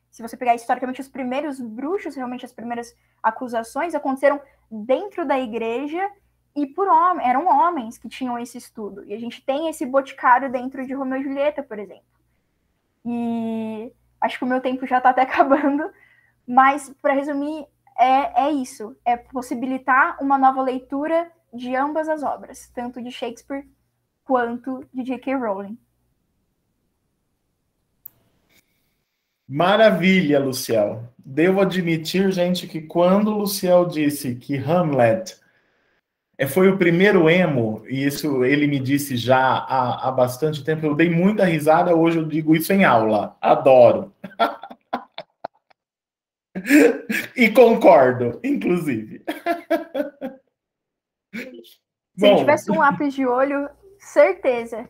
se você pegar historicamente, os primeiros bruxos, realmente as primeiras acusações aconteceram dentro da igreja e eram homens que tinham esse estudo. E a gente tem esse Boticário dentro de Romeu e Julieta, por exemplo. E acho que o meu tempo já está até acabando, mas, para resumir, é isso. É possibilitar uma nova leitura de ambas as obras, tanto de Shakespeare quanto de J.K. Rowling. Maravilha, Luciel. Devo admitir, gente, que quando o Luciel disse que Hamlet foi o primeiro emo, e isso ele me disse já há bastante tempo, eu dei muita risada, hoje eu digo isso em aula. Adoro. E concordo, inclusive. Se ele tivesse um lápis de olho, certeza.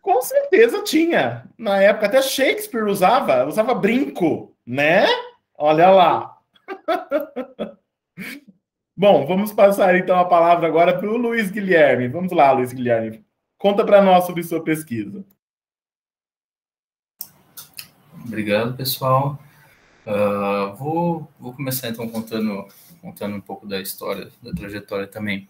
Com certeza tinha. Na época, até Shakespeare usava brinco, né? Olha lá. Bom, vamos passar então a palavra agora para o Luiz Guilherme. Vamos lá, Luiz Guilherme. Conta para nós sobre sua pesquisa. Obrigado, pessoal. Vou começar então contando um pouco da história, da trajetória também.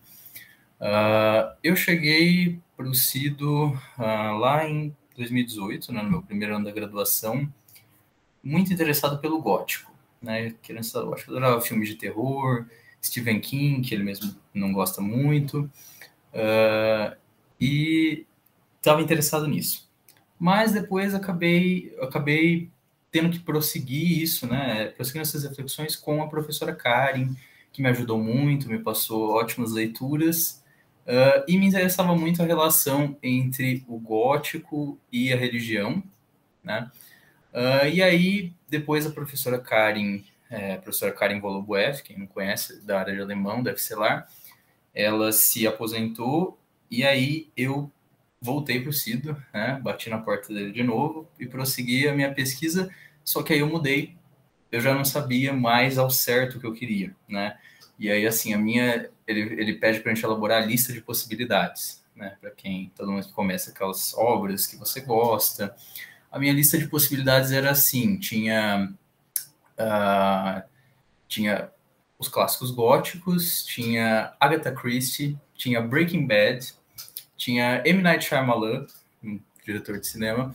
Eu cheguei para o Cido lá em 2018, né, no meu primeiro ano da graduação, muito interessado pelo gótico, né? Eu acho que eu adorava filmes de terror, Stephen King, que ele mesmo não gosta muito, e estava interessado nisso. Mas depois acabei tendo que prosseguir isso, né? Prosseguindo essas reflexões com a professora Karen, que me ajudou muito, me passou ótimas leituras, e me interessava muito a relação entre o gótico e a religião, né? E aí, depois a professora Karen Goluboev, quem não conhece, da área de alemão, deve ser lá, ela se aposentou, e aí eu voltei para o Cido, né? Bati na porta dele de novo e prossegui a minha pesquisa, só que aí eu mudei, eu já não sabia mais ao certo o que eu queria, né? E aí, assim, ele pede para a gente elaborar a lista de possibilidades, né? Para todo mundo que começa aquelas obras que você gosta. A minha lista de possibilidades era assim, tinha os clássicos góticos, tinha Agatha Christie, tinha Breaking Bad, tinha M. Night Shyamalan, um diretor de cinema,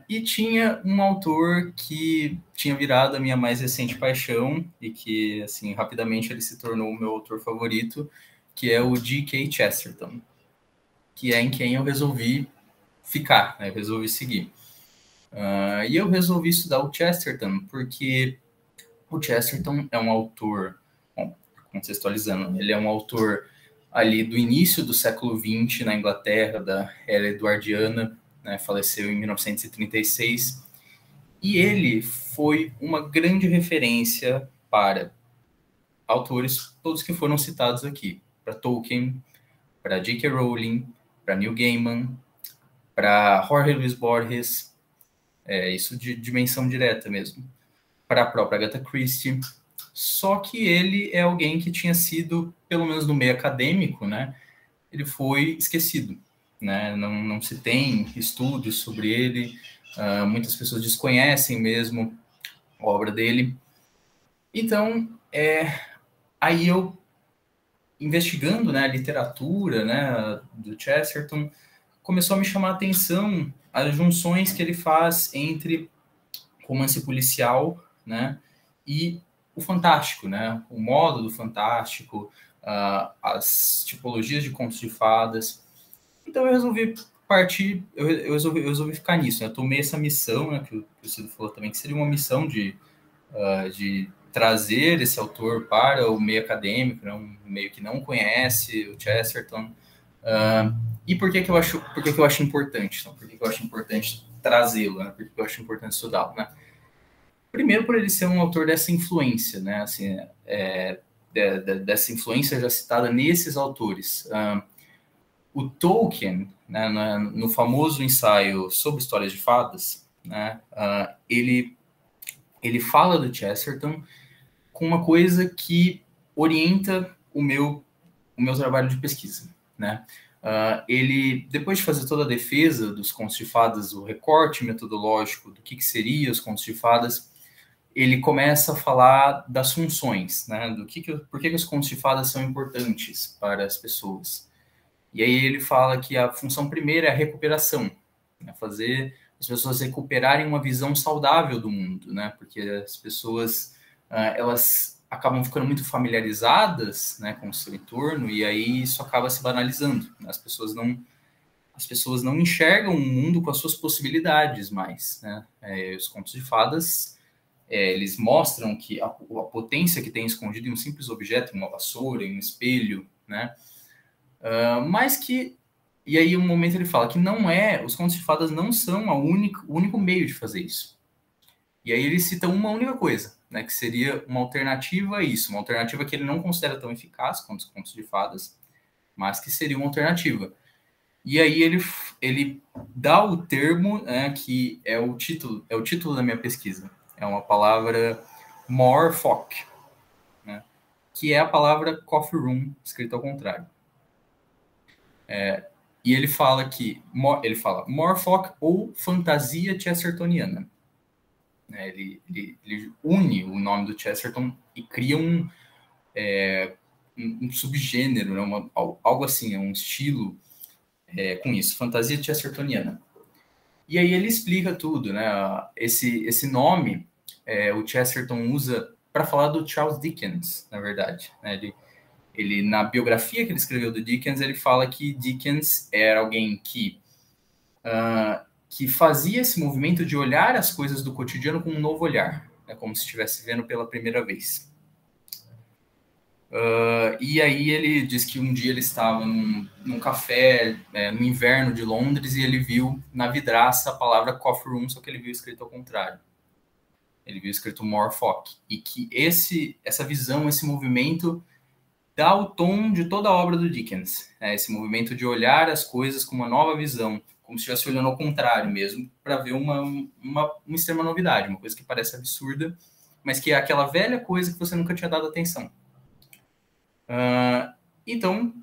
e tinha um autor que tinha virado a minha mais recente paixão e que, assim, rapidamente ele se tornou o meu autor favorito, que é o G.K. Chesterton, que é em quem eu resolvi ficar, né? Eu resolvi seguir. E eu resolvi estudar o Chesterton porque o Chesterton é um autor, bom, contextualizando, ele é um autor ali do início do século XX na Inglaterra, da era eduardiana, né, faleceu em 1936, e ele foi uma grande referência para autores, todos que foram citados aqui, para Tolkien, para J.K. Rowling, para Neil Gaiman, para Jorge Luis Borges, isso de dimensão direta mesmo, para a própria Agatha Christie. Só que ele é alguém que tinha sido, pelo menos no meio acadêmico, né, ele foi esquecido, né? Não se tem estudos sobre ele, muitas pessoas desconhecem mesmo a obra dele. Então, aí eu, investigando, né, a literatura, né, do Chesterton, começou a me chamar a atenção as junções que ele faz entre romance policial, né, e o fantástico, né, o modo do fantástico, as tipologias de contos de fadas. Então eu resolvi partir, eu resolvi ficar nisso, né? Eu tomei essa missão, né, que o Cido falou também, que seria uma missão de trazer esse autor para o meio acadêmico, né, um meio que não conhece o Chesterton. E por que eu acho importante? Então, por que eu acho importante trazê-lo, né? Por que eu acho importante estudá-lo, né? Primeiro, por ele ser um autor dessa influência, né? Assim, dessa influência já citada nesses autores. O Tolkien, né, no famoso ensaio sobre histórias de fadas, né, ele fala do Chesterton com uma coisa que orienta o meu trabalho de pesquisa, né? Ele, depois de fazer toda a defesa dos contos de fadas, o recorte metodológico do que seria os contos de fadas, ele começa a falar das funções, né? Por que os contos de fadas são importantes para as pessoas. E aí ele fala que a função primeira é a recuperação, né? Fazer as pessoas recuperarem uma visão saudável do mundo, né? Porque as pessoas, elas acabam ficando muito familiarizadas, né, com o seu entorno, e aí isso acaba se banalizando. As pessoas não enxergam o mundo com as suas possibilidades mais, né? Os contos de fadas, eles mostram que a potência que tem escondida em um simples objeto, em uma vassoura, em um espelho, né? Mas que, e aí um momento ele fala que os contos de fadas não são o único meio de fazer isso. E aí ele cita uma única coisa, né, que seria uma alternativa a isso, uma alternativa que ele não considera tão eficaz quanto os contos de fadas, mas que seria uma alternativa. E aí ele dá o termo, né, que é o título da minha pesquisa. É uma palavra moorfolk, né, que é a palavra coffee room, escrita ao contrário. E ele fala moorfolk ou fantasia chestertoniana. Ele une o nome do Chesterton e cria um subgênero, né, algo assim, um estilo com isso, fantasia chestertoniana. E aí ele explica tudo, né? Esse nome o Chesterton usa para falar do Charles Dickens, na verdade, né? Ele, na biografia que ele escreveu do Dickens, ele fala que Dickens era alguém que fazia esse movimento de olhar as coisas do cotidiano com um novo olhar, né, como se estivesse vendo pela primeira vez. E aí ele diz que um dia ele estava num café, no inverno de Londres, e ele viu na vidraça a palavra coffee room, só que ele viu escrito ao contrário. Ele viu escrito more folk. E que essa visão, esse movimento dá o tom de toda a obra do Dickens. Esse movimento de olhar as coisas com uma nova visão, como se estivesse olhando ao contrário mesmo, para ver uma extrema novidade, uma coisa que parece absurda, mas que é aquela velha coisa que você nunca tinha dado atenção. Então,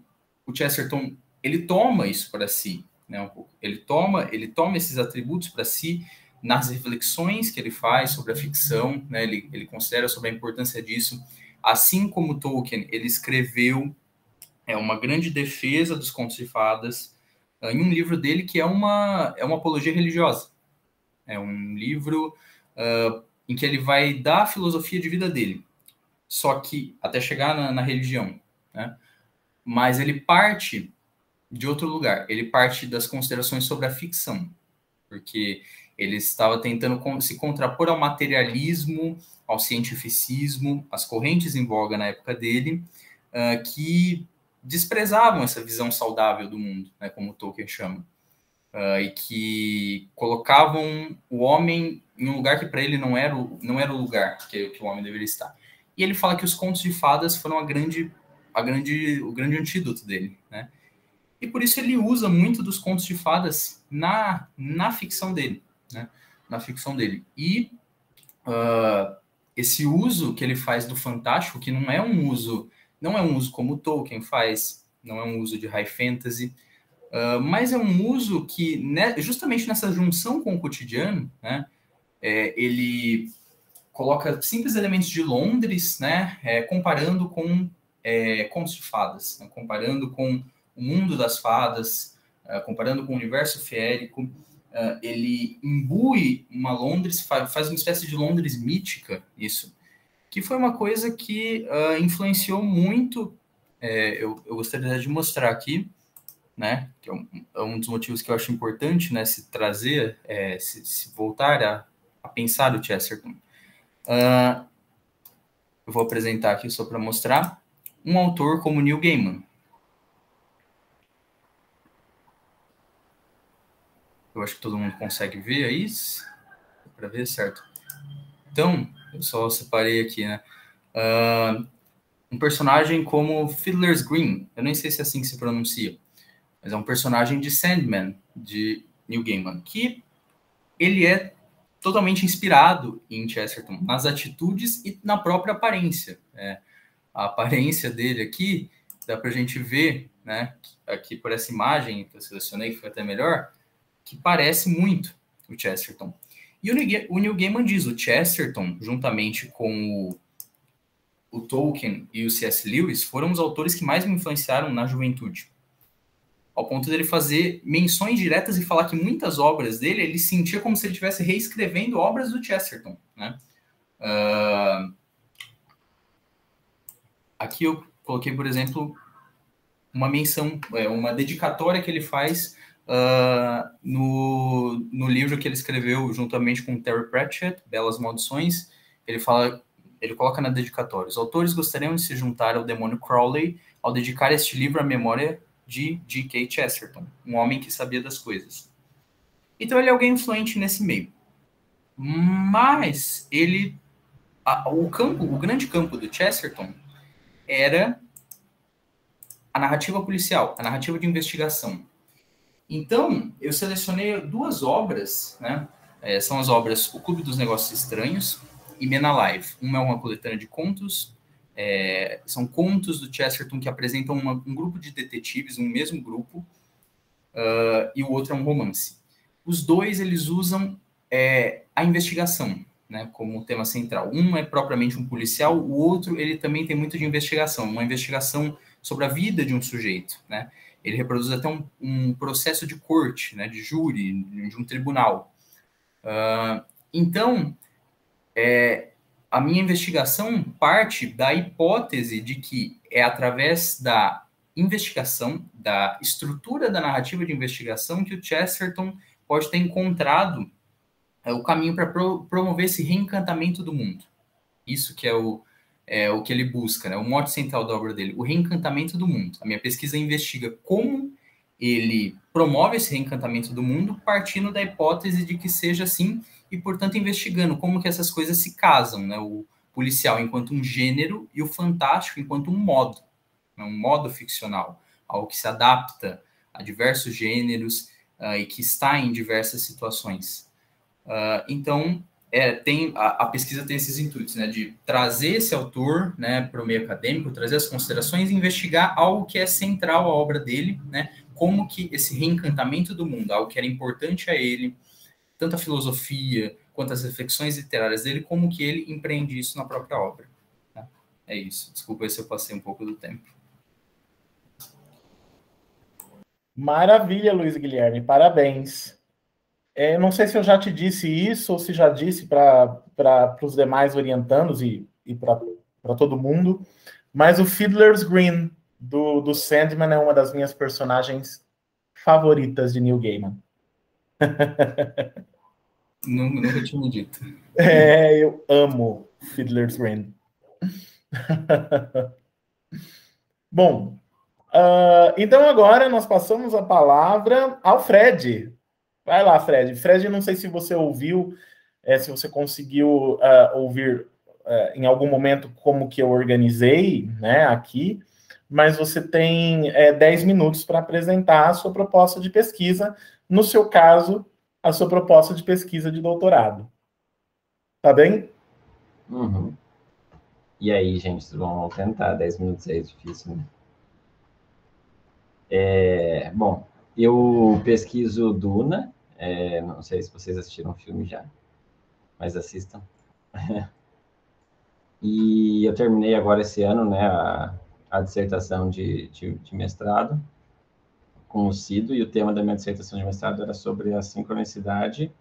o Chesterton, ele toma isso para si, né, ele toma esses atributos para si nas reflexões que ele faz sobre a ficção, né, ele considera sobre a importância disso. Assim como Tolkien, ele escreveu uma grande defesa dos contos de fadas em um livro dele que é uma apologia religiosa. É um livro em que ele vai dar a filosofia de vida dele, só que até chegar na religião, né? Mas ele parte de outro lugar, ele parte das considerações sobre a ficção, porque ele estava tentando se contrapor ao materialismo, ao cientificismo, às correntes em voga na época dele, que desprezavam essa visão saudável do mundo, né, como Tolkien chama, e que colocavam o homem em um lugar que para ele não era o lugar que o homem deveria estar. E ele fala que os contos de fadas foram o grande antídoto dele, né? E por isso ele usa muito dos contos de fadas na ficção dele, né? Na ficção dele. E esse uso que ele faz do fantástico, que não é um uso como o Tolkien faz, não é um uso de high fantasy, mas é um uso que, né, justamente nessa junção com o cotidiano, né, ele coloca simples elementos de Londres, né, comparando com contos de fadas, né, comparando com o mundo das fadas, comparando com o universo feérico. Ele imbui uma Londres, faz uma espécie de Londres mítica, isso, que foi uma coisa que influenciou muito. Eu gostaria de mostrar aqui, né, que é um dos motivos que eu acho importante, né, se trazer, se voltar a pensar o Chesterton. Eu vou apresentar aqui só para mostrar um autor como Neil Gaiman. Eu acho que todo mundo consegue ver aí, para ver, certo? Então, eu só separei aqui, né? Um personagem como Fiddler's Green, eu nem sei se é assim que se pronuncia, mas é um personagem de Sandman, de Neil Gaiman, que ele é totalmente inspirado em Chesterton, nas atitudes e na própria aparência. A aparência dele aqui, dá para a gente ver, né, aqui por essa imagem que eu selecionei, que foi até melhor, que parece muito o Chesterton. E o Neil Gaiman diz, o Chesterton, juntamente com o Tolkien e o C.S. Lewis, foram os autores que mais me influenciaram na juventude. Ao ponto dele fazer menções diretas e falar que muitas obras dele, ele sentia como se ele estivesse reescrevendo obras do Chesterton, né? Aqui eu coloquei, por exemplo, uma menção, uma dedicatória que ele faz no livro que ele escreveu juntamente com Terry Pratchett, Belas Maldições. Ele coloca na dedicatória: os autores gostariam de se juntar ao demônio Crowley ao dedicar este livro à memória de G.K. Chesterton, um homem que sabia das coisas. Então ele é alguém influente nesse meio. Mas o grande campo do Chesterton era a narrativa policial, a narrativa de investigação. Então, eu selecionei duas obras, né? São as obras O Clube dos Negócios Estranhos e Men Alive. Uma é uma coletânea de contos, são contos do Chesterton que apresentam um grupo de detetives, um mesmo grupo, e o outro é um romance. Os dois, eles usam a investigação, né, como tema central. Um é propriamente um policial, o outro, ele também tem muito de investigação, uma investigação sobre a vida de um sujeito, né? Ele reproduz até um processo de corte, né, de júri, de um tribunal. Então, a minha investigação parte da hipótese de que é através da investigação, da estrutura da narrativa de investigação, que o Chesterton pode ter encontrado o caminho para promover esse reencantamento do mundo. Isso que é o que ele busca, né? O mote central da obra dele, o reencantamento do mundo. A minha pesquisa investiga como ele promove esse reencantamento do mundo, partindo da hipótese de que seja assim, e, portanto, investigando como que essas coisas se casam, né? O policial enquanto um gênero e o fantástico enquanto um modo, né? Um modo ficcional, algo que se adapta a diversos gêneros e que está em diversas situações. Então, a pesquisa tem esses intuitos, né, de trazer esse autor, né, para o meio acadêmico, trazer as considerações e investigar algo que é central à obra dele, né, como que esse reencantamento do mundo, algo que era importante a ele, tanto a filosofia quanto as reflexões literárias dele, como que ele empreende isso na própria obra. Né? É isso. Desculpa se eu passei um pouco do tempo. Maravilha, Luiz Guilherme, parabéns. Não sei se eu já te disse isso ou se já disse para os demais orientandos e para todo mundo, mas o Fiddler's Green do Sandman é uma das minhas personagens favoritas de Neil Gaiman. Nunca tinha me dito. Eu amo Fiddler's Green. Bom, então agora nós passamos a palavra ao Fred. Vai lá, Fred. Fred, não sei se você ouviu, se você conseguiu ouvir em algum momento como que eu organizei, né, aqui, mas você tem 10 minutos para apresentar a sua proposta de pesquisa, no seu caso, a sua proposta de pesquisa de doutorado. Tá bem? Uhum. E aí, gente, vamos tentar. 10 minutos é difícil, né? Bom, eu pesquiso Duna. Não sei se vocês assistiram o filme já, mas assistam. E eu terminei agora esse ano, né, a dissertação de mestrado com o Cido, e o tema da minha dissertação de mestrado era sobre a sincronicidade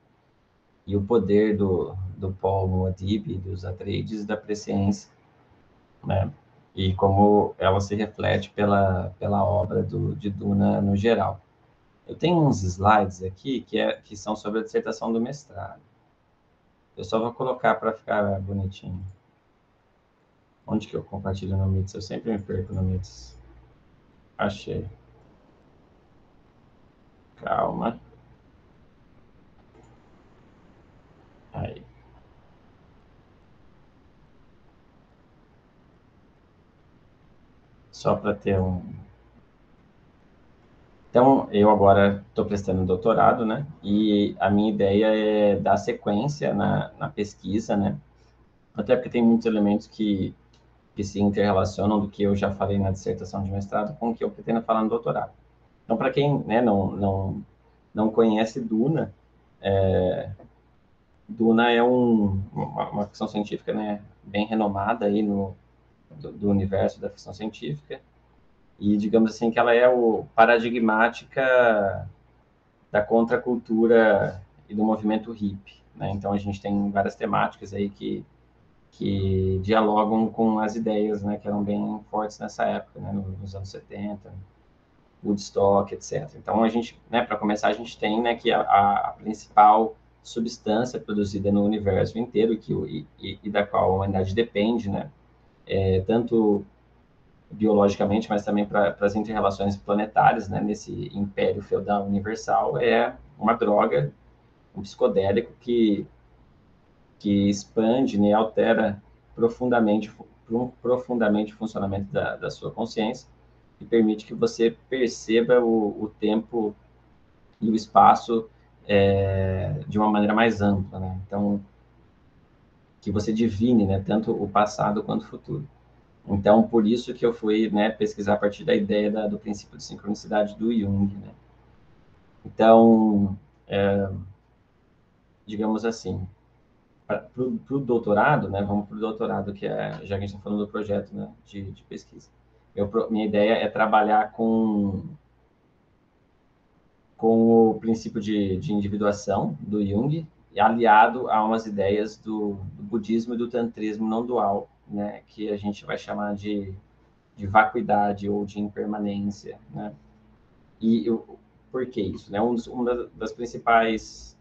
e o poder do Paul Muad'Dib, dos Atreides, da presciência, né? E como ela se reflete pela obra de Duna no geral. Eu tenho uns slides aqui que são sobre a dissertação do mestrado. Eu só vou colocar para ficar bonitinho. Onde que eu compartilho no Meets? Eu sempre me perco no Meets. Achei. Calma. Aí. Só para ter um... Então, eu agora estou prestando doutorado, né? E a minha ideia é dar sequência na pesquisa, né? Até porque tem muitos elementos que se interrelacionam do que eu já falei na dissertação de mestrado com o que eu pretendo falar no doutorado. Então, para quem, né, não conhece Duna, Duna é uma ficção científica, né, bem renomada aí do universo da ficção científica, e digamos assim que ela é paradigmática da contracultura e do movimento hippie, né? Então a gente tem várias temáticas aí que dialogam com as ideias, né, que eram bem fortes nessa época, né, nos anos 70, Woodstock, etc. Então a gente, né, para começar, a gente tem, né, que a principal substância produzida no universo inteiro e da qual a humanidade depende, né, tanto biologicamente, mas também para as inter-relações planetárias, né, nesse império feudal universal, é uma droga, um psicodélico que expande, né, altera profundamente o funcionamento da sua consciência e permite que você perceba o tempo e o espaço de uma maneira mais ampla, né? Então, que você divine, né, tanto o passado quanto o futuro. Então, por isso que eu fui, né, pesquisar a partir da ideia do princípio de sincronicidade do Jung, né? Então, digamos assim, para o doutorado, né, vamos para o doutorado, que já que a gente está falando do projeto, né, de pesquisa. Minha ideia é trabalhar com o princípio de individuação do Jung, aliado a umas ideias do budismo e do tantrismo não dual, né, que a gente vai chamar de vacuidade ou de impermanência, né? E por que isso, né? Uma das principais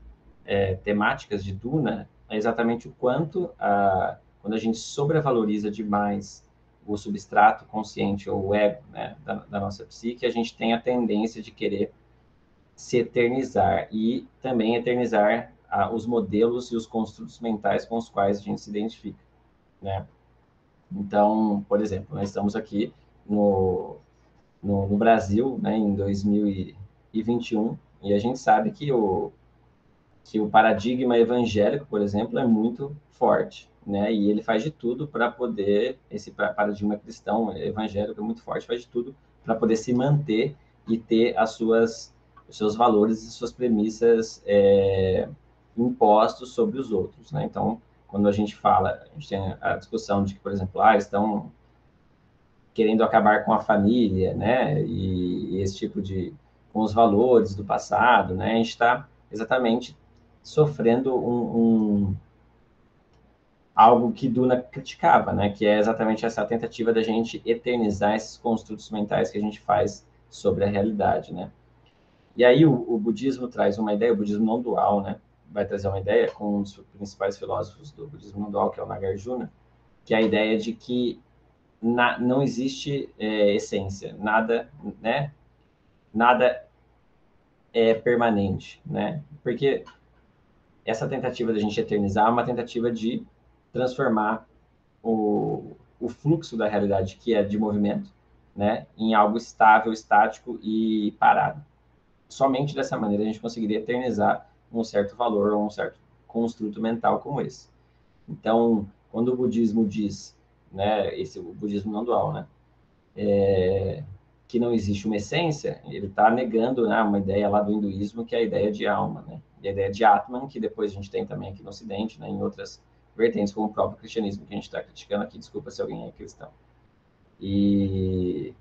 temáticas de Duna é exatamente o quanto quando a gente sobrevaloriza demais o substrato consciente ou o ego, né, da nossa psique, a gente tem a tendência de querer se eternizar e também eternizar os modelos e os construtos mentais com os quais a gente se identifica, né? Então, por exemplo, nós estamos aqui no Brasil, né, em 2021, e a gente sabe que o paradigma evangélico, por exemplo, é muito forte, né? E ele faz de tudo para poder, esse paradigma cristão evangélico é muito forte, faz de tudo para poder se manter e ter os seus valores e suas premissas impostos sobre os outros, né? Então, quando a gente tem a discussão de que, por exemplo, estão querendo acabar com a família, né? E esse tipo com os valores do passado, né? A gente está exatamente sofrendo algo que Duna criticava, né? Que é exatamente essa tentativa da gente eternizar esses construtos mentais que a gente faz sobre a realidade, né? E aí o budismo traz uma ideia, o budismo não dual, né? Vai trazer uma ideia com um dos principais filósofos do budismo não dual, que é o Nagarjuna, que é a ideia de que não existe essência, nada, né? Nada é permanente, né? Porque essa tentativa da gente eternizar é uma tentativa de transformar o fluxo da realidade, que é de movimento, né, em algo estável, estático e parado. Somente dessa maneira a gente conseguiria eternizar um certo valor ou um certo construto mental como esse. Então, quando o budismo diz, né, o budismo não dual, né, que não existe uma essência, ele está negando, né, uma ideia lá do hinduísmo, que é a ideia de alma, né, e a ideia de Atman, que depois a gente tem também aqui no Ocidente, né, em outras vertentes, como o próprio cristianismo, que a gente está criticando aqui, desculpa se alguém é cristão. E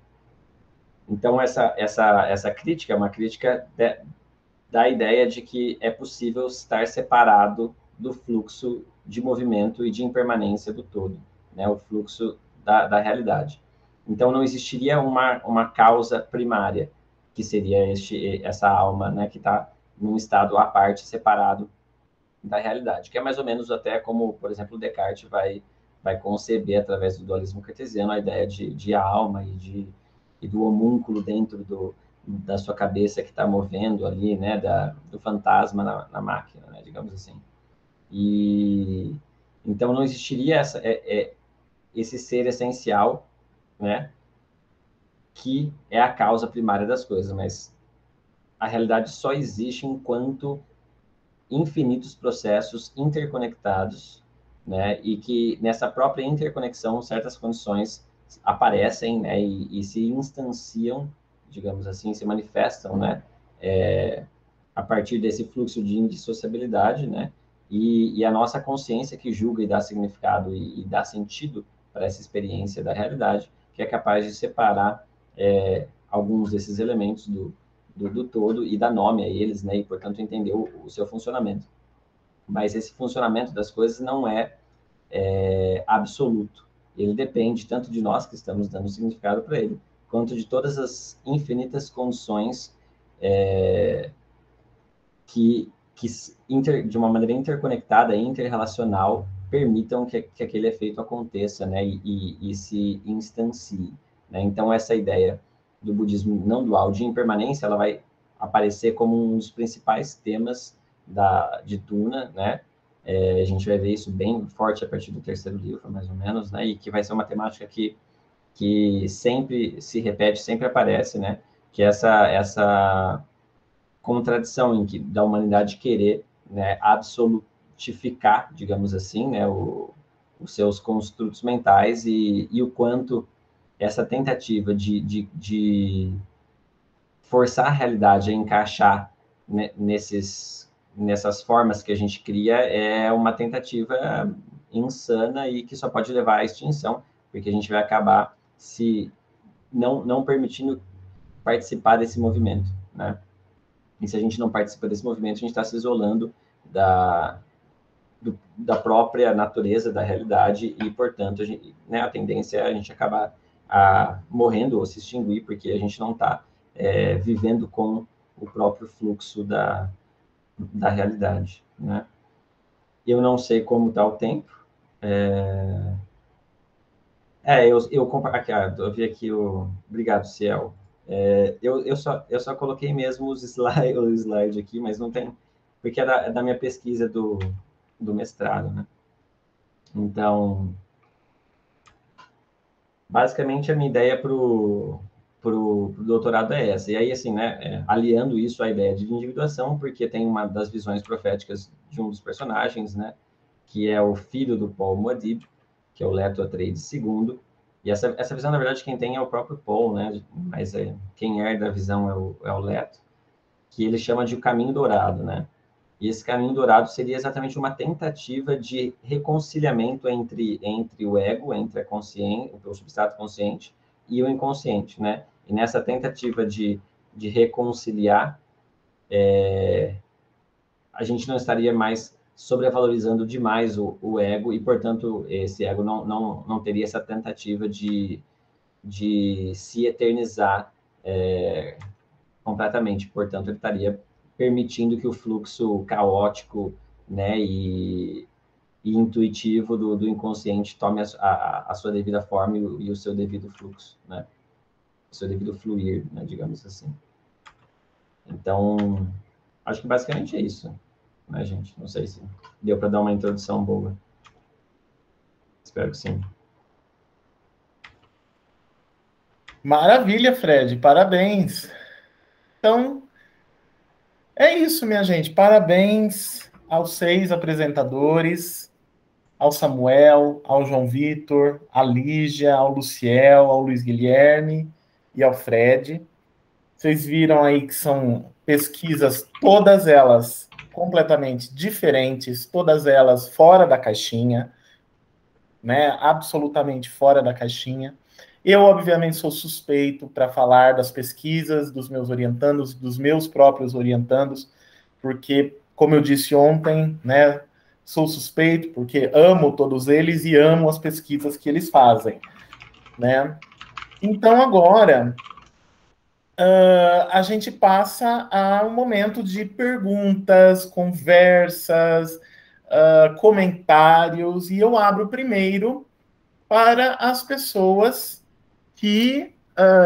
então essa crítica é uma crítica da ideia de que é possível estar separado do fluxo de movimento e de impermanência do todo, né, o fluxo da realidade. Então, não existiria uma causa primária, que seria essa alma, né, que está num estado à parte, separado da realidade, que é mais ou menos até como, por exemplo, Descartes vai conceber, através do dualismo cartesiano, a ideia de alma e do homúnculo dentro da sua cabeça que está movendo ali, né, do fantasma na máquina, né, digamos assim. E então não existiria esse ser essencial, né, que é a causa primária das coisas, mas a realidade só existe enquanto infinitos processos interconectados, né, e que nessa própria interconexão certas condições aparecem, né, e se instanciam, digamos assim, se manifestam, né, a partir desse fluxo de indissociabilidade, né, e a nossa consciência que julga e dá significado e dá sentido para essa experiência da realidade, que é capaz de separar alguns desses elementos do todo e dar nome a eles, né, e, portanto, entender o seu funcionamento. Mas esse funcionamento das coisas não é absoluto. Ele depende tanto de nós, que estamos dando significado para ele, quanto de todas as infinitas condições que de uma maneira interconectada e interrelacional, permitam que aquele efeito aconteça, né, e se instancie, né? Então, essa ideia do budismo não dual de impermanência, ela vai aparecer como um dos principais temas de Duna, né? A gente vai ver isso bem forte a partir do terceiro livro, mais ou menos, né? E que vai ser uma temática que sempre se repete, sempre aparece, né? Que é essa contradição da humanidade querer, né, absolutificar, digamos assim, né, os seus construtos mentais e o quanto essa tentativa de forçar a realidade a encaixar, né, nessas formas que a gente cria é uma tentativa insana e que só pode levar à extinção, porque a gente vai acabar não permitindo participar desse movimento, né? E se a gente não participa desse movimento, a gente está se isolando da própria natureza da realidade e, portanto, a tendência é a gente acabar morrendo ou se extinguir, porque a gente não está vivendo com o próprio fluxo da realidade, né? Eu não sei como está o tempo, Eu vi aqui o... Obrigado, Ciel. Eu só coloquei mesmo o slide aqui, mas não tem... Porque é da minha pesquisa do mestrado, né? Então, basicamente, a minha ideia para o doutorado é essa. E aí, assim, né, aliando isso à ideia de individuação, porque tem uma das visões proféticas de um dos personagens, né, que é o filho do Paul Muad'Dib, que é o Leto Atreides II. E essa visão, na verdade, quem tem é o próprio Paul, né, mas quem herda a visão é o Leto, que ele chama de o caminho dourado, né? E esse caminho dourado seria exatamente uma tentativa de reconciliamento entre o ego, entre a consciência, o substrato consciente e o inconsciente, né? E nessa tentativa de reconciliar, a gente não estaria mais sobrevalorizando demais o ego e, portanto, esse ego não teria essa tentativa de se eternizar completamente. Portanto, ele estaria permitindo que o fluxo caótico, né, e intuitivo do inconsciente tome a sua devida forma e o seu devido fluxo, né? O seu devido fluir, né, digamos assim. Então, acho que basicamente é isso, né, gente? Não sei se deu para dar uma introdução boa. Espero que sim. Maravilha, Fred, parabéns. Então, é isso, minha gente. Parabéns aos 6 apresentadores, ao Samuel, ao João Vitor, à Lígia, ao Luciel, ao Luiz Guilherme e ao Fred. Vocês viram aí que são pesquisas, todas elas completamente diferentes, todas elas fora da caixinha, né? Absolutamente fora da caixinha. Eu, obviamente, sou suspeito para falar das pesquisas dos meus orientandos, dos meus próprios orientandos, porque, como eu disse ontem, né, sou suspeito porque amo todos eles e amo as pesquisas que eles fazem, né? Então, agora, a gente passa a um momento de perguntas, conversas, comentários, e eu abro primeiro para as pessoas que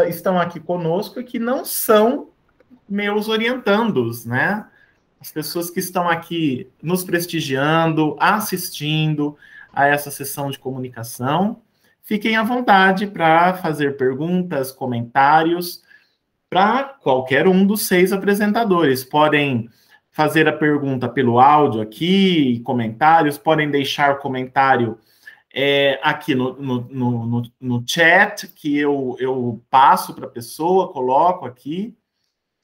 estão aqui conosco e que não são meus orientandos, né? As pessoas que estão aqui nos prestigiando, assistindo a essa sessão de comunicação. Fiquem à vontade para fazer perguntas, comentários para qualquer um dos 6 apresentadores. Podem fazer a pergunta pelo áudio aqui, comentários, podem deixar comentário aqui no chat, que eu passo para a pessoa, coloco aqui.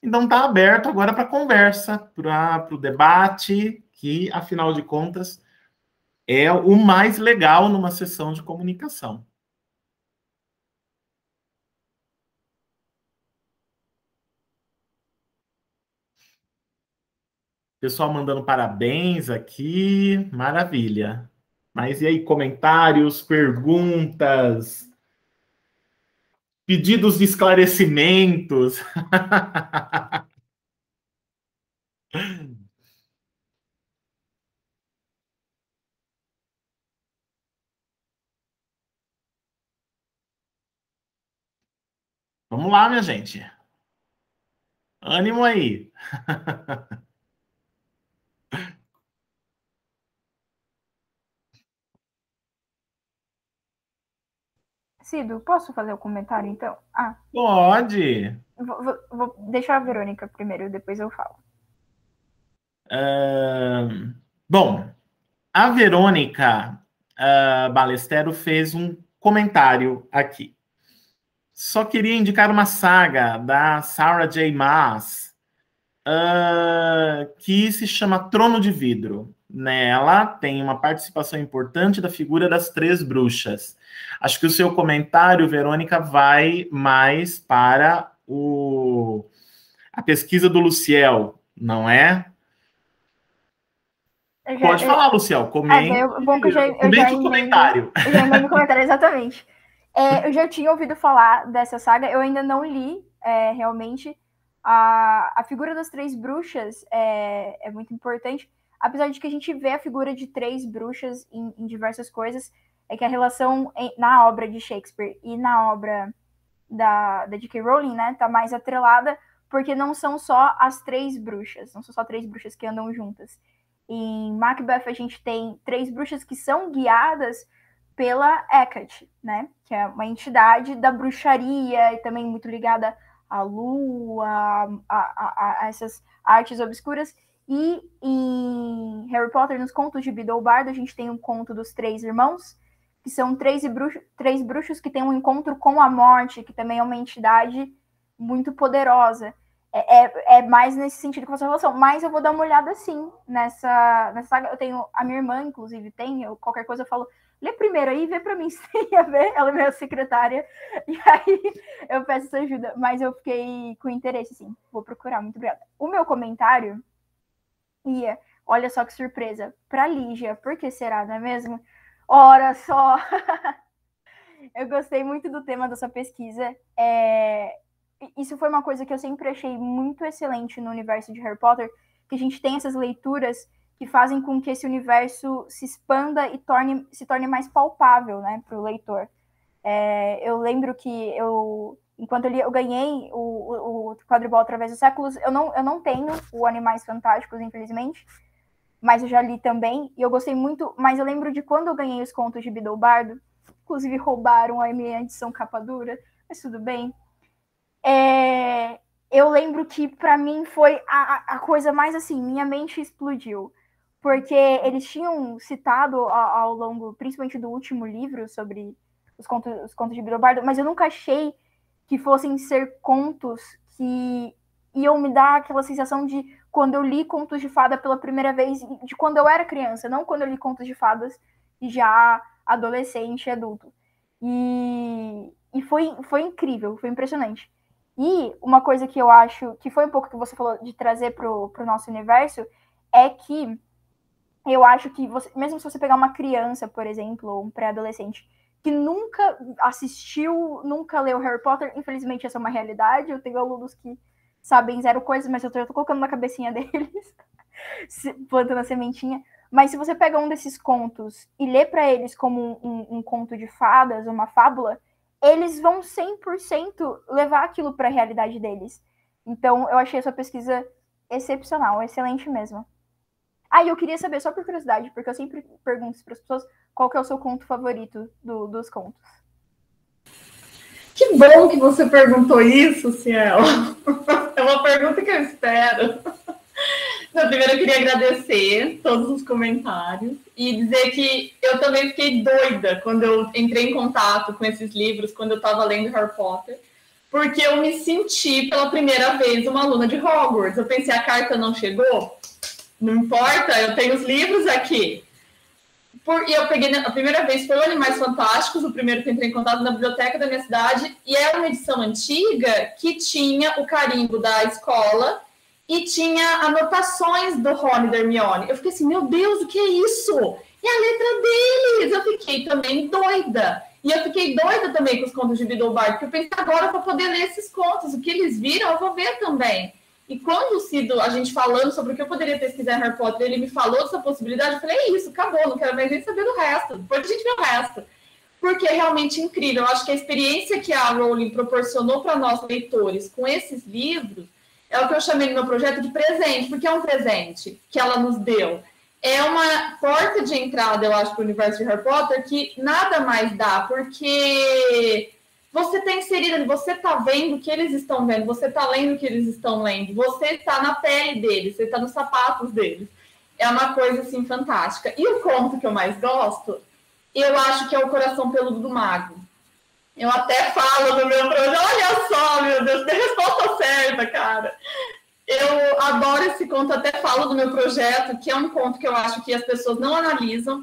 Então está aberto agora para conversa, para o debate, que, afinal de contas, é o mais legal numa sessão de comunicação. Pessoal mandando parabéns aqui, maravilha. Mas e aí, comentários, perguntas, pedidos de esclarecimentos? Vamos lá, minha gente. Ânimo aí. Cido, posso fazer o comentário, então? Pode. Vou deixar a Verônica primeiro, depois eu falo. Bom, a Verônica Balestero fez um comentário aqui. Só queria indicar uma saga da Sarah J. Maas, que se chama Trono de Vidro. Nela tem uma participação importante da figura das 3 bruxas. Acho que o seu comentário, Verônica, vai mais para a pesquisa do Luciel, não é? Pode falar, Luciel. Comente o comentário. Eu já emendo o comentário, exatamente. Eu já tinha ouvido falar dessa saga, eu ainda não li, realmente. A figura das 3 bruxas é muito importante. apesar de que a gente vê a figura de 3 bruxas em diversas coisas, é que a relação na obra de Shakespeare e na obra da J.K. Rowling, né, tá mais atrelada, porque não são só as 3 bruxas, não são só 3 bruxas que andam juntas. Em Macbeth a gente tem 3 bruxas que são guiadas pela Hecate, né, que é uma entidade da bruxaria e também muito ligada à lua, a essas artes obscuras. E em Harry Potter, nos contos de Biddlebardo, a gente tem um conto dos 3 irmãos, que são 3 bruxos que têm um encontro com a morte, que também é uma entidade muito poderosa. É mais nesse sentido que você relação, mas eu vou dar uma olhada sim nessa saga. Eu tenho, a minha irmã, inclusive, qualquer coisa eu falo, lê primeiro aí, vê pra mim se tem a ver, ela é minha secretária, e aí eu peço essa ajuda, mas eu fiquei com interesse, sim, vou procurar, muito obrigada. O meu comentário ia, olha só que surpresa, pra Lígia, por que será, não é mesmo? Ora só! Eu gostei muito do tema da sua pesquisa. Isso foi uma coisa que eu sempre achei muito excelente no universo de Harry Potter, que a gente tem essas leituras que fazem com que esse universo se expanda e se torne mais palpável, né, para o leitor. Eu lembro que enquanto eu ganhei o quadribol através dos séculos, eu não tenho o Animais Fantásticos, infelizmente, mas eu já li também, e eu gostei muito, mas eu lembro de quando eu ganhei os contos de Biddlebardo, inclusive roubaram a minha edição capa dura, mas tudo bem. Eu lembro que para mim foi a coisa mais assim, minha mente explodiu, porque eles tinham citado ao longo, principalmente do último livro, sobre os contos de Biddlebardo, mas eu nunca achei que fossem ser contos que iam me dar aquela sensação de quando eu li contos de fada pela primeira vez, de quando eu era criança, não quando eu li contos de fadas já adolescente e adulto. E foi incrível, foi impressionante. E uma coisa que eu acho, que foi um pouco que você falou de trazer pro nosso universo, é que eu acho que, mesmo se você pegar uma criança, por exemplo, ou um pré-adolescente, que nunca assistiu, nunca leu Harry Potter, infelizmente essa é uma realidade, eu tenho alunos que sabem 0 coisas, mas eu tô colocando na cabecinha deles, plantando a sementinha. Mas se você pega um desses contos e lê para eles como um conto de fadas, uma fábula, eles vão 100% levar aquilo para a realidade deles. Então, eu achei a sua pesquisa excepcional, excelente mesmo. Eu queria saber, só por curiosidade, porque eu sempre pergunto para as pessoas qual que é o seu conto favorito dos contos. Que bom que você perguntou isso, Ciel. É uma pergunta que eu espero. Primeiro, eu queria agradecer todos os comentários e dizer que eu também fiquei doida quando eu entrei em contato com esses livros, quando eu estava lendo Harry Potter, porque eu me senti pela primeira vez uma aluna de Hogwarts. Eu pensei, a carta não chegou? Não importa, eu tenho os livros aqui. E eu peguei, a primeira vez foi o Animais Fantásticos, o primeiro que eu entrei em contato na biblioteca da minha cidade, e era uma edição antiga que tinha o carimbo da escola e tinha anotações do Rony e da Hermione. Eu fiquei assim, meu Deus, o que é isso? E a letra deles! Eu fiquei também doida. E eu fiquei doida também com os contos de Biddlebardo, porque eu pensei, agora eu vou poder ler esses contos. O que eles viram, eu vou ver também. E quando o Cido, a gente falando sobre o que eu poderia pesquisar em Harry Potter, ele me falou dessa possibilidade, eu falei, é isso, acabou, não quero mais nem saber do resto. Depois a gente vê o resto. Porque é realmente incrível. Eu acho que a experiência que a Rowling proporcionou para nós, leitores, com esses livros, é o que eu chamei no meu projeto de presente, porque é um presente que ela nos deu. É uma porta de entrada, eu acho, para o universo de Harry Potter, que nada mais dá, porque você está inserido ali, você está vendo o que eles estão vendo, você está lendo o que eles estão lendo, você está na pele deles, você está nos sapatos deles. É uma coisa, assim, fantástica. E o conto que eu mais gosto, eu acho que é O Coração Peludo do Mago. Eu até falo no meu projeto, olha só, meu Deus, tem resposta certa, cara. Eu adoro esse conto, até falo do meu projeto, que é um conto que eu acho que as pessoas não analisam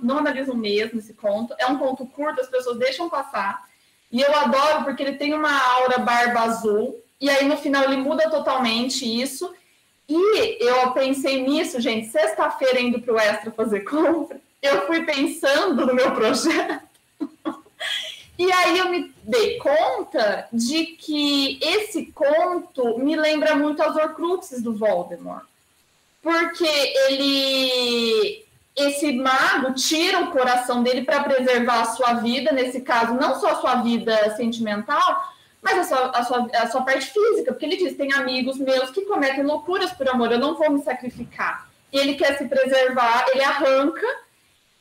mesmo esse conto. É um conto curto, as pessoas deixam passar. E eu adoro porque ele tem uma aura barba azul, e aí no final ele muda totalmente isso. E eu pensei nisso, gente, sexta-feira indo para o Extra fazer compra, eu fui pensando no meu projeto. E aí eu me dei conta de que esse conto me lembra muito as Horcruxes do Voldemort. porque esse mago tira o coração dele para preservar a sua vida, nesse caso, não só a sua vida sentimental, mas a sua parte física, porque ele diz, tem amigos meus que cometem loucuras por amor, eu não vou me sacrificar. E ele quer se preservar, ele arranca,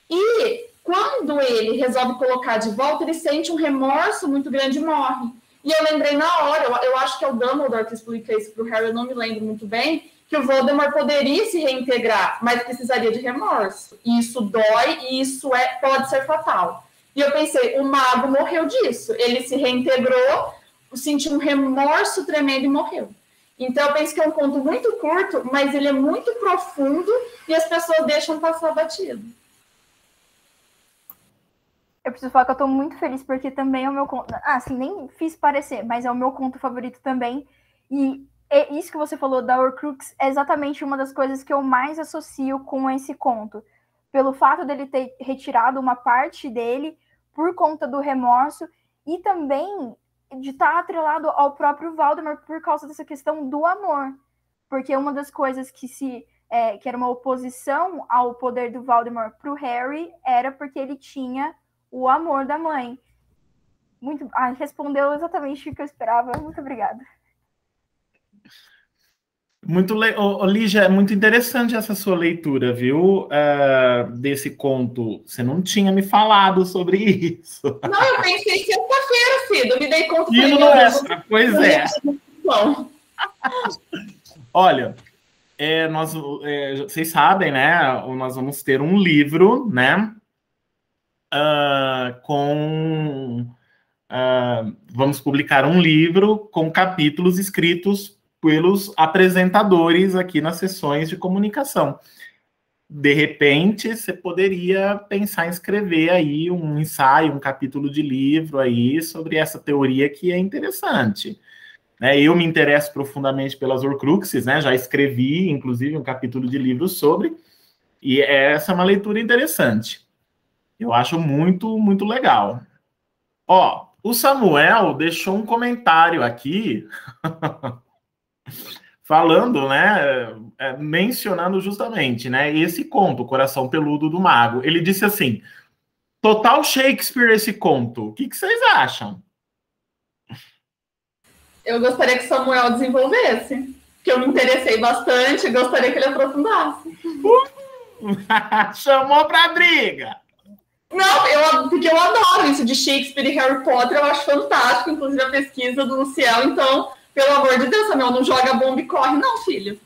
e quando ele resolve colocar de volta, ele sente um remorso muito grande e morre. E eu lembrei na hora, eu acho que é o Dumbledore que explica isso para o Harry, eu não me lembro muito bem, que o Voldemort poderia se reintegrar, mas precisaria de remorso. E isso dói e isso pode ser fatal. E eu pensei, o mago morreu disso. Ele se reintegrou, sentiu um remorso tremendo e morreu. Então eu penso que é um conto muito curto, mas ele é muito profundo e as pessoas deixam passar batido. Eu preciso falar que eu tô muito feliz, porque também é o meu conto... assim, nem fiz parecer, mas é o meu conto favorito também. E isso que você falou da Horcrux é exatamente uma das coisas que eu mais associo com esse conto. Pelo fato dele ter retirado uma parte dele por conta do remorso e também de estar atrelado ao próprio Voldemort por causa dessa questão do amor. Porque uma das coisas que era uma oposição ao poder do Voldemort para o Harry era porque ele tinha o amor da mãe. Respondeu exatamente o que eu esperava. Muito obrigada. Lígia, é muito interessante essa sua leitura, viu? Desse conto. Você não tinha me falado sobre isso. Não, eu pensei sexta-feira, Cida. Eu me dei conta. E no extra, pois é. Olha, vocês sabem, né? Nós vamos ter um livro, né? Vamos publicar um livro com capítulos escritos pelos apresentadores aqui nas sessões de comunicação. De repente, você poderia pensar em escrever aí um ensaio, um capítulo de livro aí sobre essa teoria que é interessante. Eu me interesso profundamente pelas Horcruxes, né? Já escrevi, inclusive, um capítulo de livro sobre, e essa é uma leitura interessante. Eu acho muito, muito legal. O Samuel deixou um comentário aqui falando, né, mencionando justamente, né, esse conto, O Coração Peludo do Mago. Ele disse assim, total Shakespeare esse conto. O que vocês acham? Eu gostaria que o Samuel desenvolvesse, que eu me interessei bastante e gostaria que ele aprofundasse. Chamou pra briga! Não, porque eu adoro isso de Shakespeare e Harry Potter, eu acho fantástico, inclusive a pesquisa do Luciel, então, pelo amor de Deus, Samuel, não joga bomba e corre, não, filho.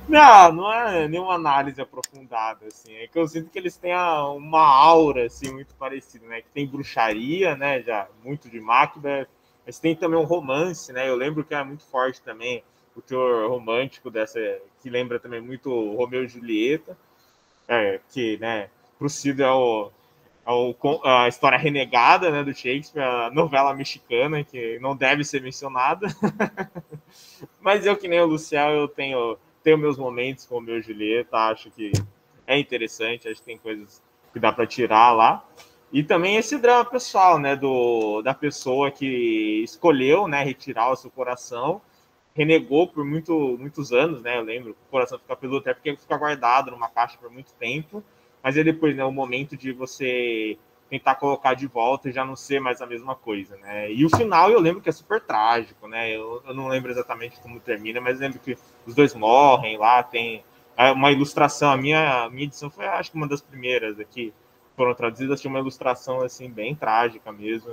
Não é nenhuma análise aprofundada, assim, é que eu sinto que eles têm uma aura, assim, muito parecida, né, que tem bruxaria, né, já muito de Macbeth, mas tem também um romance, né, eu lembro que é muito forte também, o teor romântico que lembra também muito Romeu e Julieta, que, né, pro Cid a história renegada, né, do Shakespeare, a novela mexicana, que não deve ser mencionada. Mas eu, que nem o Luciel, eu tenho meus momentos com o meu Julieta, acho que é interessante, acho que tem coisas que dá para tirar lá. E também esse drama pessoal, né, da pessoa que escolheu, né, retirar o seu coração, renegou por muitos anos, né? Eu lembro, o coração fica peludo até porque fica guardado numa caixa por muito tempo, mas aí depois, né, o momento de você tentar colocar de volta e já não ser mais a mesma coisa, né? E o final eu lembro que é super trágico, né? Eu não lembro exatamente como termina, mas lembro que os dois morrem lá, tem uma ilustração, a minha edição foi, acho que uma das primeiras aqui, foram traduzidas, tinha uma ilustração, assim, bem trágica mesmo.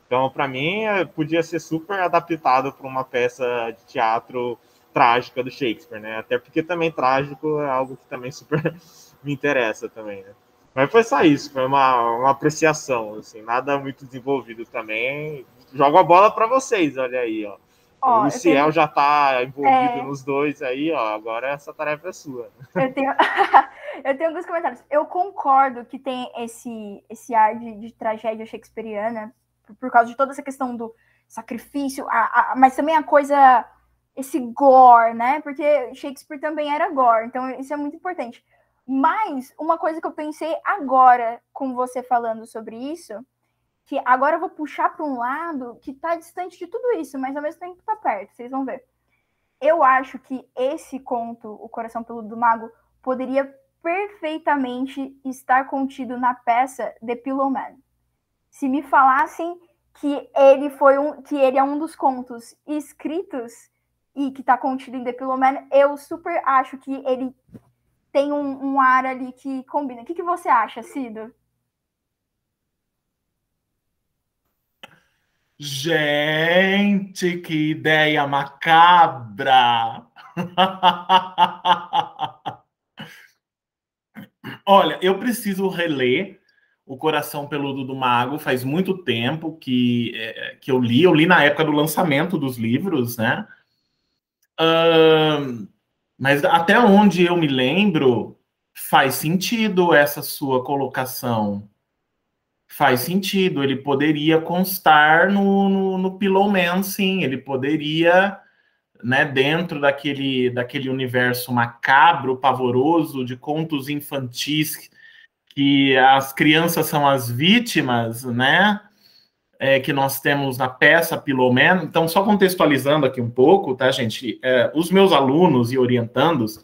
Então, para mim, podia ser super adaptado para uma peça de teatro trágica do Shakespeare, né? Até porque também trágico é algo que também super me interessa também, né? Mas foi só isso, foi uma apreciação, assim, nada muito desenvolvido também. Jogo a bola para vocês, olha aí, ó. O Luciel já está envolvido nos dois aí, ó. Agora essa tarefa é sua. Eu tenho alguns comentários. Eu concordo que tem esse ar de tragédia shakespeariana, por causa de toda essa questão do sacrifício, mas também a coisa, esse gore, né? Porque Shakespeare também era gore, então isso é muito importante. Mas uma coisa que eu pensei agora, com você falando sobre isso, que agora eu vou puxar para um lado que está distante de tudo isso, mas ao mesmo tempo está perto, vocês vão ver. eu acho que esse conto, O Coração Peludo do Mago, poderia perfeitamente estar contido na peça The Pillow Man. Se me falassem que ele é um dos contos escritos e que está contido em The Pillow Man, eu super acho que ele tem um ar ali que combina. O que você acha, Cido? Gente, que ideia macabra! Olha, eu preciso reler O Coração Peludo do Mago. Faz muito tempo que eu li. Eu li na época do lançamento dos livros, né? Mas até onde eu me lembro, faz sentido essa sua colocação. Faz sentido. Ele poderia constar no Pillow Man, sim. Ele poderia, né, dentro daquele universo macabro, pavoroso, de contos infantis, que as crianças são as vítimas, né? Que nós temos na peça Pillow Man. Então, só contextualizando aqui um pouco, tá, gente? Os meus alunos e orientandos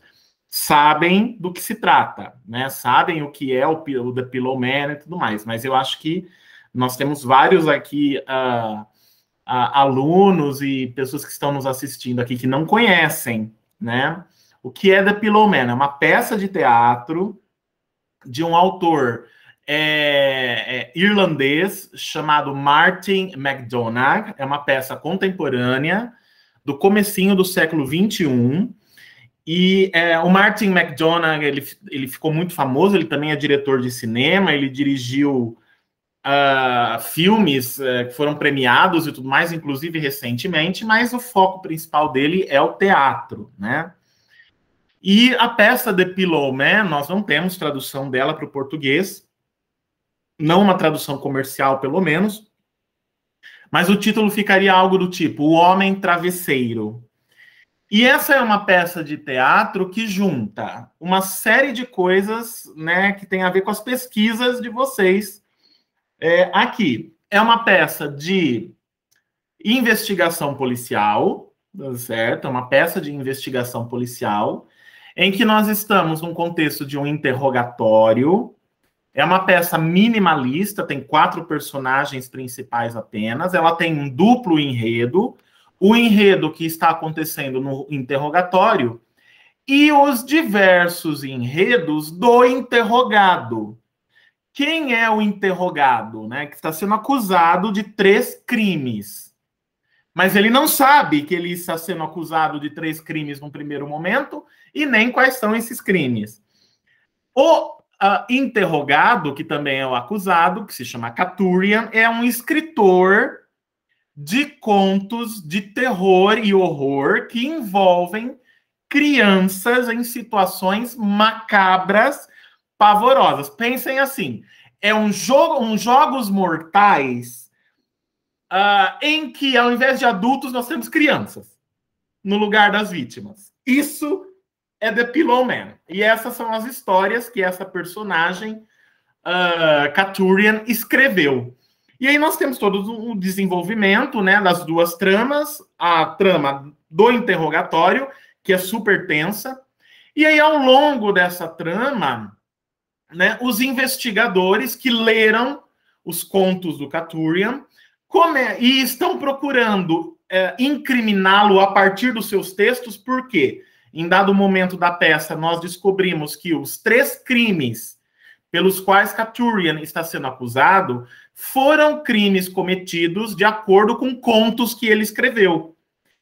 sabem do que se trata, né? Sabem o que é o The Pillow Man e tudo mais, mas eu acho que nós temos vários aqui alunos e pessoas que estão nos assistindo aqui que não conhecem, né? O que é The Pillow Man? É uma peça de teatro de um autor irlandês chamado Martin McDonagh. É uma peça contemporânea do comecinho do século XXI. E o Martin McDonagh, ele ficou muito famoso. Ele também é diretor de cinema. Ele dirigiu filmes que foram premiados e tudo mais, inclusive recentemente. Mas o foco principal dele é o teatro, né? E a peça The Pillow Man, nós não temos tradução dela para o português, não uma tradução comercial, pelo menos, mas o título ficaria algo do tipo O Homem Travesseiro. E essa é uma peça de teatro que junta uma série de coisas, né, que tem a ver com as pesquisas de vocês aqui. É uma peça de investigação policial, certo? É uma peça de investigação policial, em que nós estamos num contexto de um interrogatório. É uma peça minimalista, tem 4 personagens principais apenas. Ela tem um duplo enredo, o enredo que está acontecendo no interrogatório e os diversos enredos do interrogado. Quem é o interrogado, né? Que está sendo acusado de 3 crimes. Mas ele não sabe que ele está sendo acusado de 3 crimes no primeiro momento e nem quais são esses crimes. O interrogado, que também é o acusado, que se chama Caturian, é um escritor de contos de terror e horror que envolvem crianças em situações macabras, pavorosas. Pensem assim, é um Jogos Mortais em que, ao invés de adultos, nós temos crianças no lugar das vítimas. Isso é The Pillow Man. E essas são as histórias que essa personagem, Caturian, escreveu. E aí nós temos todo o desenvolvimento, né, das 2 tramas. A trama do interrogatório, que é super tensa. E aí, ao longo dessa trama, né, os investigadores que leram os contos do Caturian e estão procurando incriminá-lo a partir dos seus textos. Por quê? Em dado momento da peça, nós descobrimos que os 3 crimes pelos quais Caturian está sendo acusado foram crimes cometidos de acordo com contos que ele escreveu,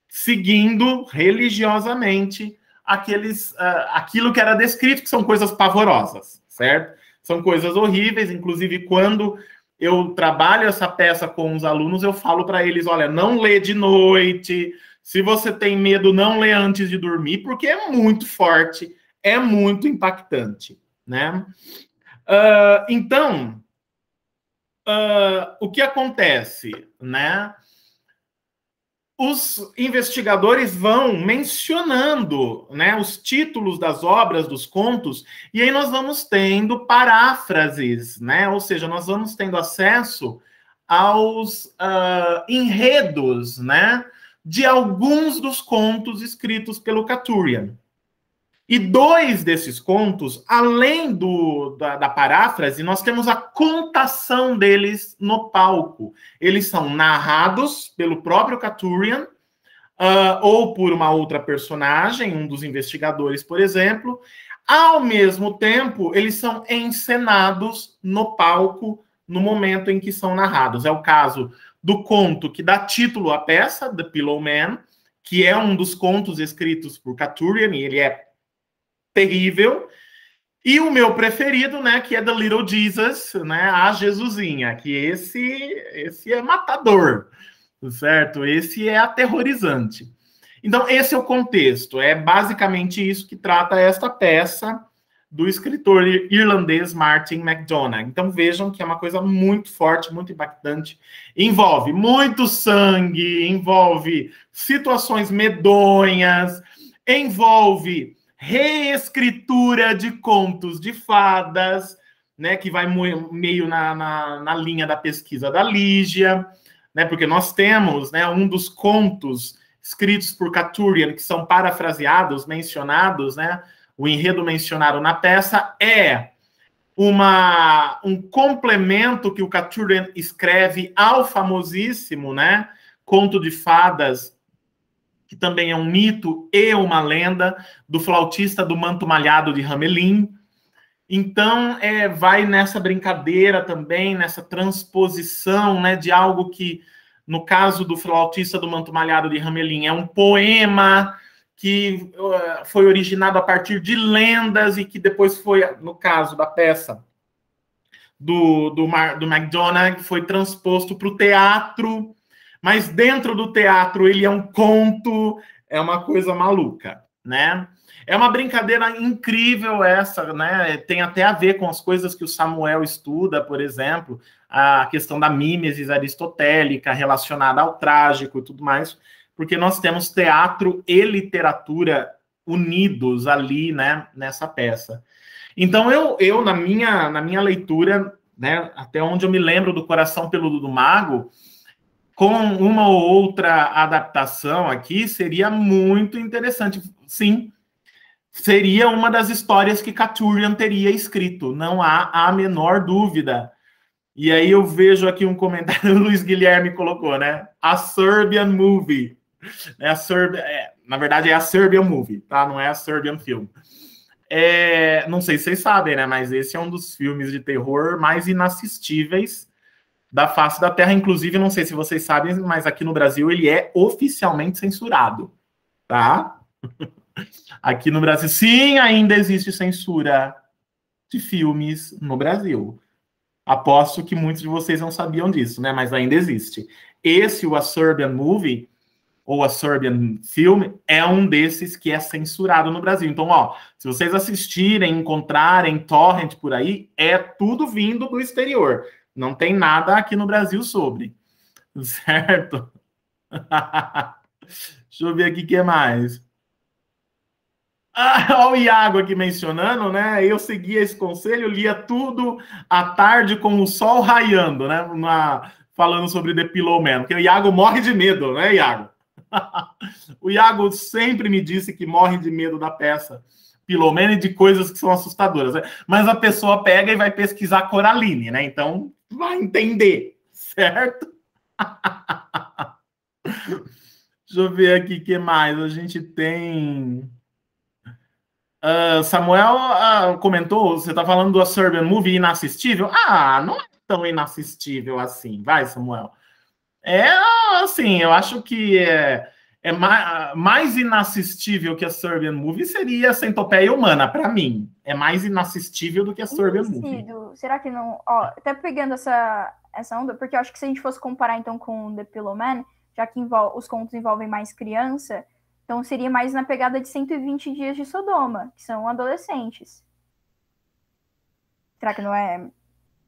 seguindo religiosamente aquilo que era descrito, que são coisas pavorosas, certo? São coisas horríveis. Inclusive, quando eu trabalho essa peça com os alunos, eu falo para eles, olha, não lê de noite. Se você tem medo, não lê antes de dormir, porque é muito forte, é muito impactante, né? Então, o que acontece, né? Os investigadores vão mencionando, né, os títulos das obras, dos contos, e aí nós vamos tendo paráfrases, né? Ou seja, nós vamos tendo acesso aos enredos, né, de alguns dos contos escritos pelo Katurian. E 2 desses contos, além da paráfrase, nós temos a contação deles no palco. Eles são narrados pelo próprio Katurian, ou por uma outra personagem, um dos investigadores, por exemplo. Ao mesmo tempo, eles são encenados no palco no momento em que são narrados. É o caso do conto que dá título à peça, The Pillow Man, que é um dos contos escritos por Katurian, e ele é terrível. E o meu preferido, né, que é The Little Jesus, né, a Jesusinha, que esse é matador, certo? Esse é aterrorizante. Então, esse é o contexto, é basicamente isso que trata esta peça do escritor irlandês Martin McDonagh. Então, vejam que é uma coisa muito forte, muito impactante, envolve muito sangue, envolve situações medonhas, envolve reescritura de contos de fadas, né, que vai meio na linha da pesquisa da Lígia, né, porque nós temos, né, um dos contos escritos por Katurian, que são parafraseados, mencionados, né, o enredo mencionado na peça, é um complemento que o Katurian escreve ao famosíssimo, né, conto de fadas, que também é um mito e uma lenda, do flautista do manto malhado de Hamelin. Então, vai nessa brincadeira também, nessa transposição, né, de algo que, no caso do flautista do manto malhado de Hamelin, é um poema que foi originado a partir de lendas e que depois foi, no caso da peça do McDonagh, foi transposto para o teatro. Mas dentro do teatro ele é um conto, é uma coisa maluca, né? É uma brincadeira incrível essa, né? Tem até a ver com as coisas que o Samuel estuda, por exemplo, a questão da mímesis aristotélica relacionada ao trágico e tudo mais, porque nós temos teatro e literatura unidos ali, né, nessa peça. Então, eu na minha leitura, né, até onde eu me lembro do Coração Peludo do Mago, com uma ou outra adaptação aqui, seria muito interessante. Sim, seria uma das histórias que Katurian teria escrito, não há a menor dúvida. E aí eu vejo aqui um comentário, o Luiz Guilherme colocou, né? A Serbian Movie. Na verdade, é a Serbian Movie, tá? Não é a Serbian Film. Não sei se vocês sabem, né? Mas esse é um dos filmes de terror mais inassistíveis da face da Terra. Inclusive, não sei se vocês sabem, mas aqui no Brasil ele é oficialmente censurado, tá? Aqui no Brasil, sim, ainda existe censura de filmes no Brasil. Aposto que muitos de vocês não sabiam disso, né? Mas ainda existe. O A Serbian Movie, ou A Serbian Film, é um desses que é censurado no Brasil. Então, ó, se vocês assistirem, encontrarem torrent por aí, é tudo vindo do exterior. Não tem nada aqui no Brasil sobre. Certo? Deixa eu ver aqui o que mais. Olha o Iago aqui mencionando, né? Eu seguia esse conselho, lia tudo à tarde com o sol raiando, né? Falando sobre The Pillow Man, porque o Iago morre de medo, né, Iago? O Iago sempre me disse que morre de medo da peça Pillow Man e de coisas que são assustadoras, né? Mas a pessoa pega e vai pesquisar Coraline, né? Então vai entender, certo? Deixa eu ver aqui o que mais. A gente tem... Samuel comentou, você está falando do A Serbian Movie inassistível? Não é tão inassistível assim. Vai, Samuel. Assim, eu acho que mais inassistível que a Serbian Movie seria a Centopeia Humana, para mim. É mais inassistível do que a Serbian Movie. Será que não... Ó, até pegando essa onda, porque eu acho que se a gente fosse comparar, então, com The Pillow Man, já que os contos envolvem mais criança, então seria mais na pegada de 120 Dias de Sodoma, que são adolescentes. Será que não é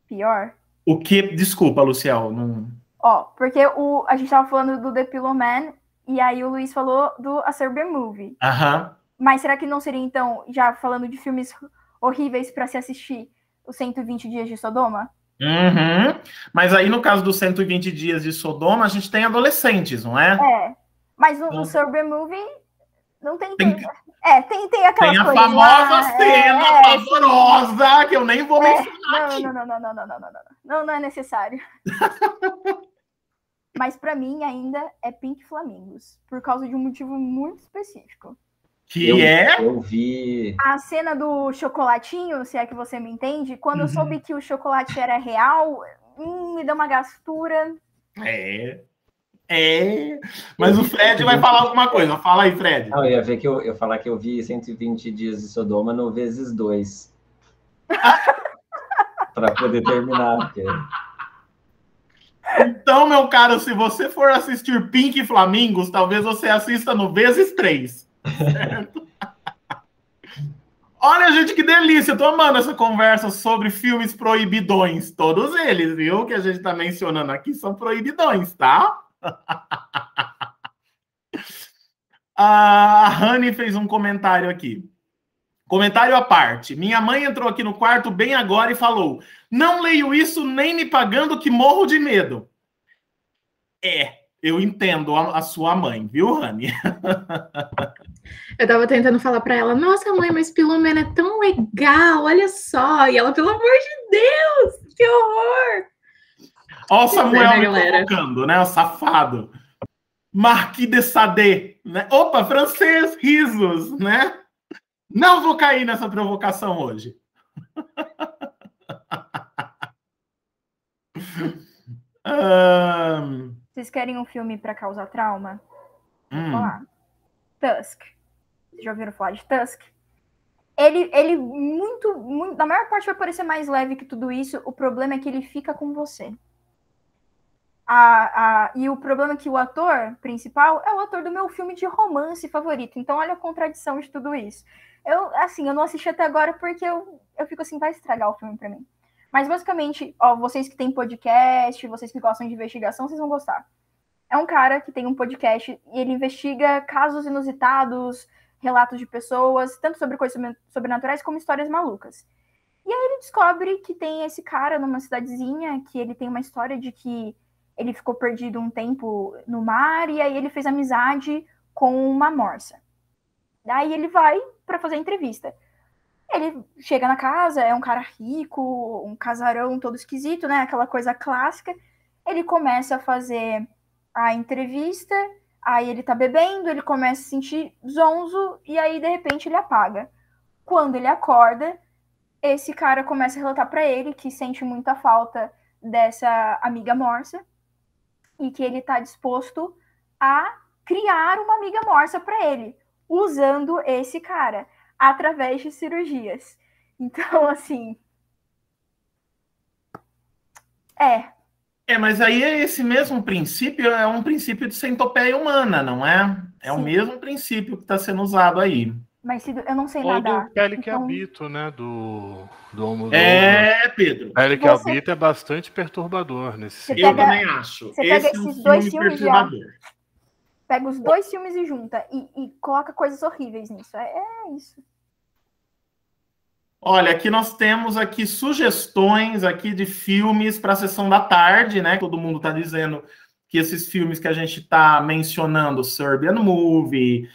pior? O que? Desculpa, Luciel. Não... Ó, porque a gente tava falando do The Pillow Man, e aí o Luiz falou do A Serbian Movie. Aham. Mas será que não seria, então, já falando de filmes horríveis para se assistir, os 120 Dias de Sodoma? Uhum. Mas aí, no caso dos 120 Dias de Sodoma, a gente tem adolescentes, não é? Mas no Sober Movie não tem... Tem aquelas tem a coisas famosa lá, cena pavorosa que eu nem vou mencionar aqui. Não é necessário. Mas para mim ainda é Pink Flamingos, por causa de um motivo muito específico. Eu vi a cena do chocolatinho, se é que você me entende, quando eu soube que o chocolate era real, me deu uma gastura. Mas o Fred vai falar alguma coisa. Fala aí, Fred. Não, eu ia ver que eu falar que eu vi 120 dias de Sodoma no vezes 2. Para poder terminar. Porque... Então, meu caro, se você for assistir Pink Flamingos, talvez você assista no vezes 3. Certo? Olha, gente, que delícia. Eu tô amando essa conversa sobre filmes proibidões. Todos eles, viu? Que a gente tá mencionando aqui são proibidões, tá? A Rani fez um comentário aqui. Comentário à parte. Minha mãe entrou aqui no quarto bem agora e falou: não leio isso nem me pagando que morro de medo. Eu entendo a sua mãe, viu, Rani? Eu tava tentando falar pra ela, nossa, mãe, mas Philomena é tão legal, olha só. E ela, pelo amor de Deus, que horror! Ó o Samuel me provocando, né? O safado. Marquis de Sade, né? Opa, francês, risos, né? Não vou cair nessa provocação hoje. Vocês querem um filme para causar trauma? Vou falar. Tusk. Vocês já ouviram falar de Tusk? Ele muito, na maior parte vai parecer mais leve que tudo isso. O problema é que ele fica com você. E o problema é que o ator principal é o ator do meu filme de romance favorito. Então, olha a contradição de tudo isso. Eu não assisti até agora porque eu fico assim, vai estragar o filme pra mim. Mas, basicamente, vocês que têm podcast, vocês que gostam de investigação, vocês vão gostar. É um cara que tem um podcast e ele investiga casos inusitados, relatos de pessoas, tanto sobre coisas sobrenaturais como histórias malucas. E aí ele descobre que tem esse cara numa cidadezinha, que ele tem uma história de que ele ficou perdido um tempo no mar, e aí ele fez amizade com uma morsa. Daí ele vai para fazer a entrevista. Ele chega na casa, é um cara rico, um casarão todo esquisito, né? Aquela coisa clássica. Ele começa a fazer a entrevista, aí ele tá bebendo, ele começa a se sentir zonzo, e aí, de repente, ele apaga. Quando ele acorda, esse cara começa a relatar para ele que sente muita falta dessa amiga morsa, e que ele tá disposto a criar uma amiga morsa para ele, usando esse cara, através de cirurgias. Então, assim... mas aí esse mesmo princípio é um princípio de centopeia humana, não é? É Sim. O mesmo princípio que está sendo usado aí. Mas eu não sei nadar. Ou do Pele que Habito, né? Do Homo Pedro. Pele que Habito é bastante perturbador nesse sentido. Eu também acho. Você pega esses dois filmes pega os dois filmes e junta e coloca coisas horríveis nisso. É isso. Olha, aqui nós temos aqui sugestões aqui de filmes para a sessão da tarde, né? Todo mundo está dizendo que esses filmes que a gente está mencionando, Serbian Movie,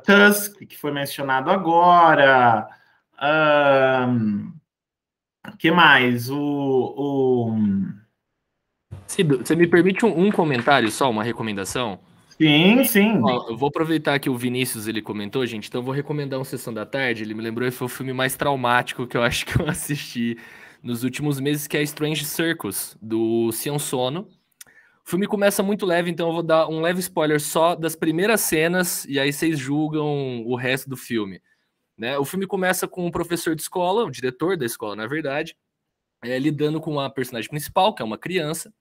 Tusk, que foi mencionado agora, que mais? Cido, você me permite um comentário só, uma recomendação? Sim. Eu vou aproveitar que o Vinícius ele comentou, gente, então eu vou recomendar um Sessão da Tarde. Ele me lembrou que foi o filme mais traumático que eu acho que eu assisti nos últimos meses, que é Strange Circus, do Sion Sono. O filme começa muito leve, então eu vou dar um leve spoiler só das primeiras cenas, e aí vocês julgam o resto do filme. Né? O filme começa com um professor de escola, o diretor da escola, na verdade, lidando com a personagem principal, que é uma criança,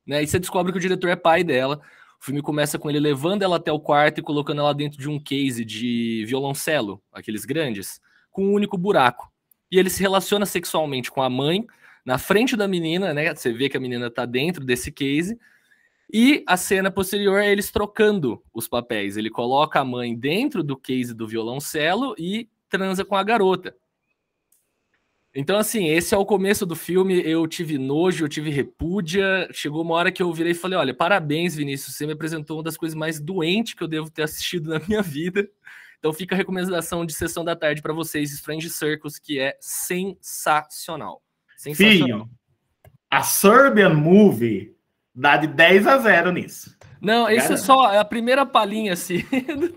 né? E você descobre que o diretor é pai dela. O filme começa com ele levando ela até o quarto e colocando ela dentro de um case de violoncelo, aqueles grandes, com um único buraco. E ele se relaciona sexualmente com a mãe, na frente da menina, né? Você vê que a menina tá dentro desse case. E a cena posterior é eles trocando os papéis. Ele coloca a mãe dentro do case do violoncelo e transa com a garota. Então, assim, esse é o começo do filme. Eu tive nojo, eu tive repúdia. Chegou uma hora que eu virei e falei: olha, parabéns, Vinícius. Você me apresentou uma das coisas mais doentes que eu devo ter assistido na minha vida. Então fica a recomendação de sessão da tarde para vocês, Strange Circles, que é sensacional. Filho, a Serbian Movie dá de 10-0 nisso. Não, esse é só a primeira palhinha, assim.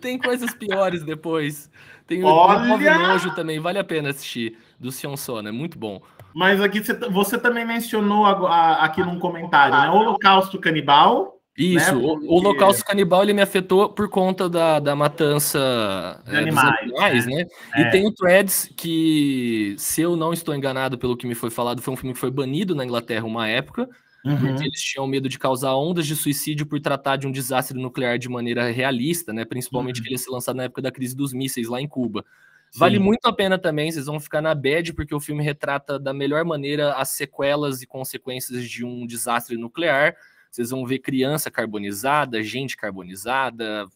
Tem coisas piores depois. Tem o Nojo também, vale a pena assistir, do Sion Son, é muito bom. Mas aqui você também mencionou aqui num comentário, né? Holocausto Canibal. Isso, né? O Holocausto Canibal ele me afetou por conta da matança de animais, né? E tem o Threads, que, se eu não estou enganado pelo que me foi falado, foi um filme que foi banido na Inglaterra uma época, porque eles tinham medo de causar ondas de suicídio por tratar de um desastre nuclear de maneira realista, né? Principalmente que ele ia ser lançado na época da crise dos mísseis lá em Cuba. Sim. Vale muito a pena também, vocês vão ficar na bad, porque o filme retrata da melhor maneira as sequelas e consequências de um desastre nuclear. Vocês vão ver criança carbonizada, gente carbonizada,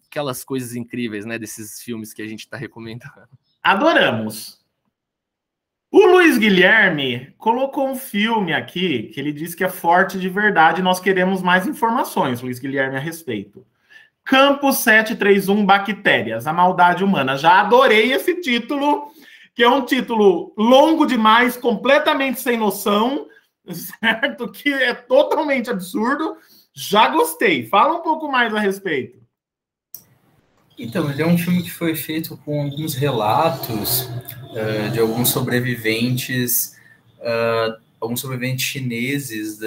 aquelas coisas incríveis, né, desses filmes que a gente está recomendando. Adoramos. O Luiz Guilherme colocou um filme aqui que ele disse que é forte de verdade. Nós queremos mais informações, Luiz Guilherme, a respeito. Campo 731 Bactérias, a maldade humana. Já adorei esse título, que é um título longo demais, completamente sem noção, certo? Que é totalmente absurdo. Já gostei. Fala um pouco mais a respeito. Então, ele é um filme que foi feito com alguns relatos de alguns sobreviventes chineses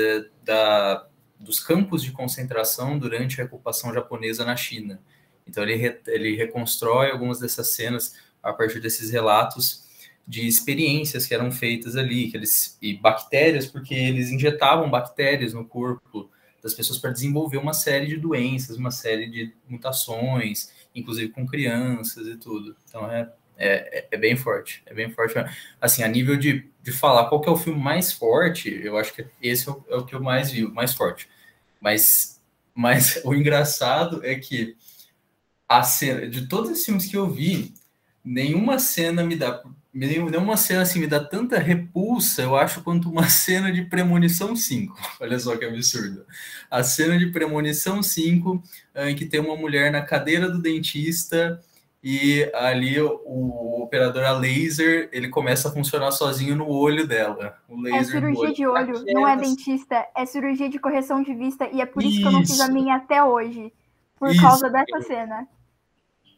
dos campos de concentração durante a ocupação japonesa na China. Então, ele reconstrói algumas dessas cenas a partir desses relatos de experiências que eram feitas ali, e bactérias, porque eles injetavam bactérias no corpo das pessoas para desenvolver uma série de doenças, uma série de mutações, inclusive com crianças e tudo. Então é bem forte, assim, a nível de falar qual que é o filme mais forte, eu acho que esse é o que eu mais vi, o mais forte. Mas o engraçado é que a cena, de todos os filmes que eu vi, nenhuma cena assim me dá tanta repulsa, eu acho, quanto uma cena de Premonição 5. Olha só que absurdo. A cena de Premonição 5, em que tem uma mulher na cadeira do dentista e ali o operador a laser, ele começa a funcionar sozinho no olho dela. O laser é cirurgia de olho, não é dentista, é cirurgia de correção de vista, e é por isso que eu não fiz a minha até hoje, por causa dessa cena.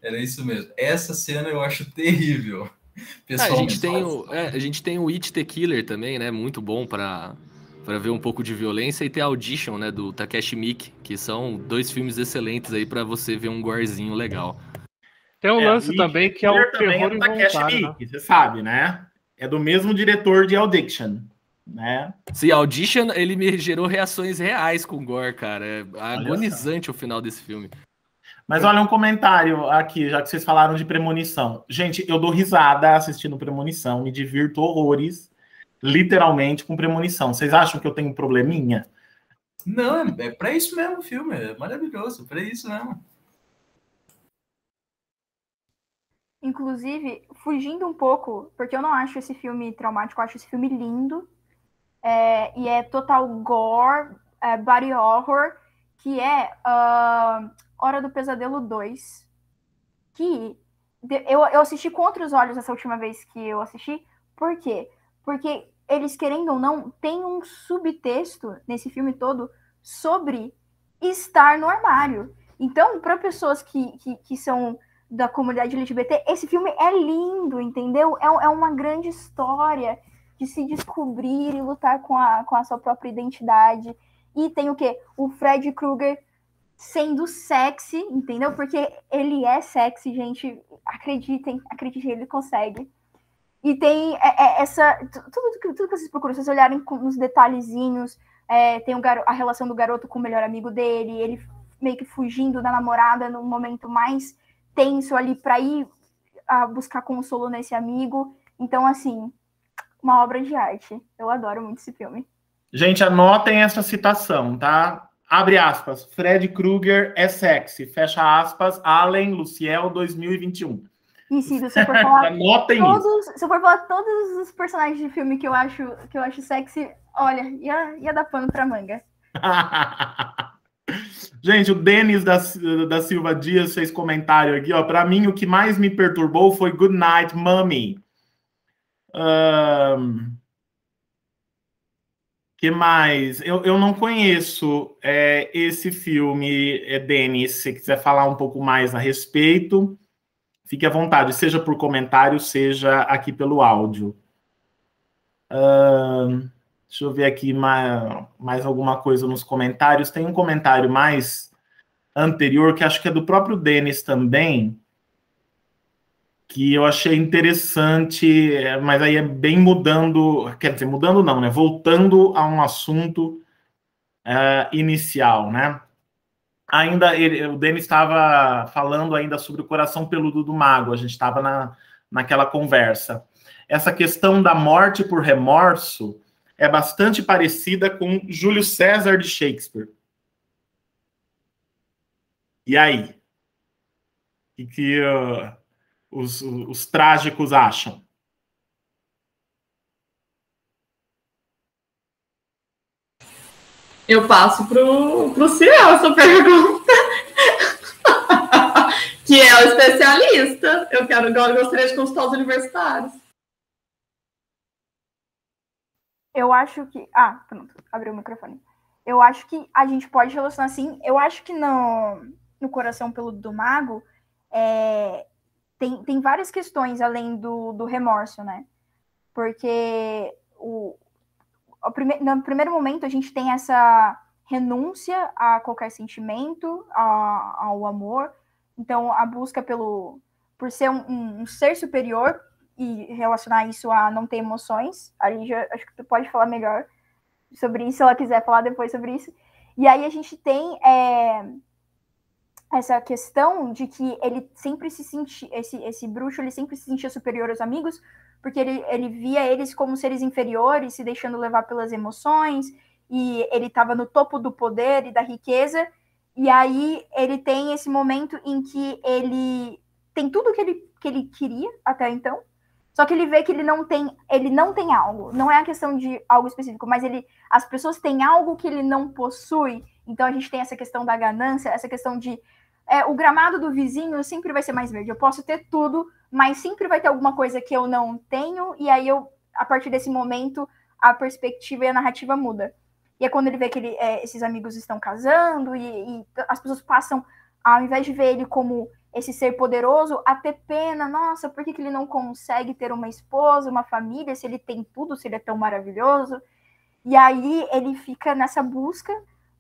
Era isso mesmo. Essa cena eu acho terrível. A gente tem o It the Killer também, né? Muito bom para ver um pouco de violência, e ter Audition, né? Do Takeshi Miike, que são 2 filmes excelentes aí para você ver um gorezinho legal. Tem um lance também que é o terror involuntário, né? Você sabe, né? É do mesmo diretor de Audition, né? Sim, Audition, ele me gerou reações reais com gore, cara. É agonizante o final desse filme. Mas olha um comentário aqui, já que vocês falaram de Premonição. Gente, eu dou risada assistindo Premonição, me divirto horrores, literalmente, com Premonição. Vocês acham que eu tenho um probleminha? Não, é pra isso mesmo o filme, é maravilhoso, pra isso mesmo. Inclusive, fugindo um pouco, porque eu não acho esse filme traumático, eu acho esse filme lindo, e é total gore, body horror, que é Hora do Pesadelo 2, que eu assisti com outros olhos essa última vez que eu assisti. Por quê? Porque eles, querendo ou não, tem um subtexto nesse filme todo sobre estar no armário. Então, para pessoas que são da comunidade LGBT, esse filme é lindo, entendeu? É uma grande história de se descobrir e lutar com a sua própria identidade. E tem o quê? O Freddy Krueger sendo sexy, entendeu? Porque ele é sexy, gente. Acreditem, ele consegue. E tem tudo que vocês procuram, se vocês olharem nos detalhezinhos, tem a relação do garoto com o melhor amigo dele, ele meio que fugindo da namorada no momento mais tenso ali para ir buscar consolo nesse amigo. Então, assim, uma obra de arte. Eu adoro muito esse filme. Gente, anotem essa citação, tá? Abre aspas, Freddy Krueger é sexy. Fecha aspas, Allen Luciel 2021. E Cido, se eu for falar Anotem se eu for falar todos os personagens de filme que eu acho sexy, olha, ia dar pano pra manga. Gente, o Denis da Silva Dias fez comentário aqui, ó. Para mim, o que mais me perturbou foi Good Night, Mommy. Que mais? Eu não conheço esse filme, Denis. Se você quiser falar um pouco mais a respeito, fique à vontade, seja por comentário, seja aqui pelo áudio. Deixa eu ver aqui mais alguma coisa nos comentários. Tem um comentário mais anterior, que acho que é do próprio Denis também, que eu achei interessante, mas aí é bem mudando, quer dizer, mudando não, né? Voltando a um assunto inicial, né? Ainda, o Denis estava falando ainda sobre o coração peludo do mago, a gente estava naquela conversa. Essa questão da morte por remorso é bastante parecida com Júlio César de Shakespeare. E aí? O que os trágicos acham? Eu passo pro Ciel essa pergunta. Que é o especialista. Eu gostaria de consultar os universitários. Eu acho que... pronto, abriu o microfone. Eu acho que a gente pode relacionar assim. Eu acho que no Coração Peludo do Mago tem várias questões além do remorso, né? Porque no primeiro momento a gente tem essa renúncia a qualquer sentimento, ao amor. Então, a busca por ser um ser superior e relacionar isso a não ter emoções. A Lígia, acho que tu pode falar melhor sobre isso, se ela quiser falar depois sobre isso. E aí a gente tem essa questão de que ele sempre se sentia, esse bruxo, ele sempre se sentia superior aos amigos, porque ele via eles como seres inferiores, se deixando levar pelas emoções, e ele estava no topo do poder e da riqueza, e aí ele tem esse momento em que ele tem tudo que ele queria até então, só que ele vê que ele não tem algo, não é a questão de algo específico, mas as pessoas têm algo que ele não possui, então a gente tem essa questão da ganância, essa questão de o gramado do vizinho sempre vai ser mais verde, eu posso ter tudo, mas sempre vai ter alguma coisa que eu não tenho, e aí a partir desse momento, a perspectiva e a narrativa muda. E é quando ele vê que esses amigos estão casando, e as pessoas passam, ao invés de ver ele como esse ser poderoso, a ter pena, nossa, por que ele não consegue ter uma esposa, uma família, se ele tem tudo, se ele é tão maravilhoso? E aí ele fica nessa busca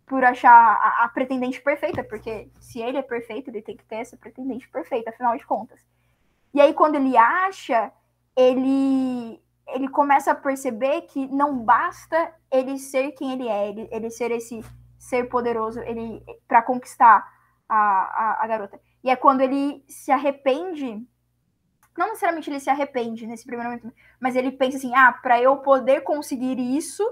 por achar a pretendente perfeita, porque se ele é perfeito, ele tem que ter essa pretendente perfeita, afinal de contas. E aí, quando ele acha, ele começa a perceber que não basta ele ser quem ele é, ele ser esse ser poderoso para conquistar a garota. E é quando ele se arrepende, não necessariamente ele se arrepende nesse primeiro momento, mas ele pensa assim, para eu poder conseguir isso,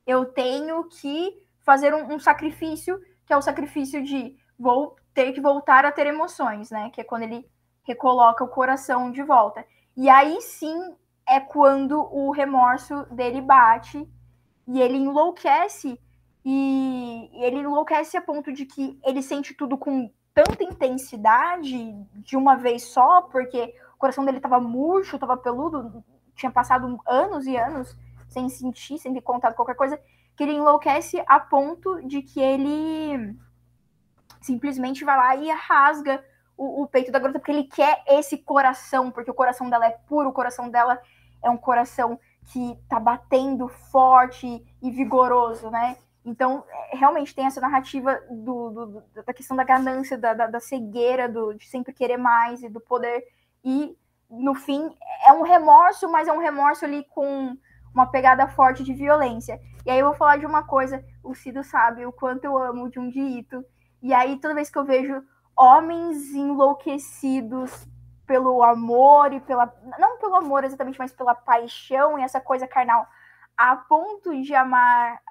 eu tenho que fazer um sacrifício, que é o sacrifício de vou ter que voltar a ter emoções, né? Que é quando ele recoloca o coração de volta. E aí sim é quando o remorso dele bate e ele enlouquece, e ele enlouquece a ponto de que ele sente tudo com tanta intensidade de uma vez só, porque o coração dele estava murcho, estava peludo, tinha passado anos e anos sem sentir, sem ter contato qualquer coisa, que ele enlouquece a ponto de que ele simplesmente vai lá e rasga o peito da garota, porque ele quer esse coração, porque o coração dela é puro, o coração dela é um coração que tá batendo forte e vigoroso, né? Então, realmente tem essa narrativa da questão da ganância, da cegueira, de sempre querer mais e do poder. E, no fim, é um remorso, mas é um remorso ali com uma pegada forte de violência. E aí eu vou falar de uma coisa, o Cido sabe o quanto eu amo Junji Ito. E aí, toda vez que eu vejo homens enlouquecidos pelo amor e não pelo amor exatamente, mas pela paixão e essa coisa carnal, a ponto de amar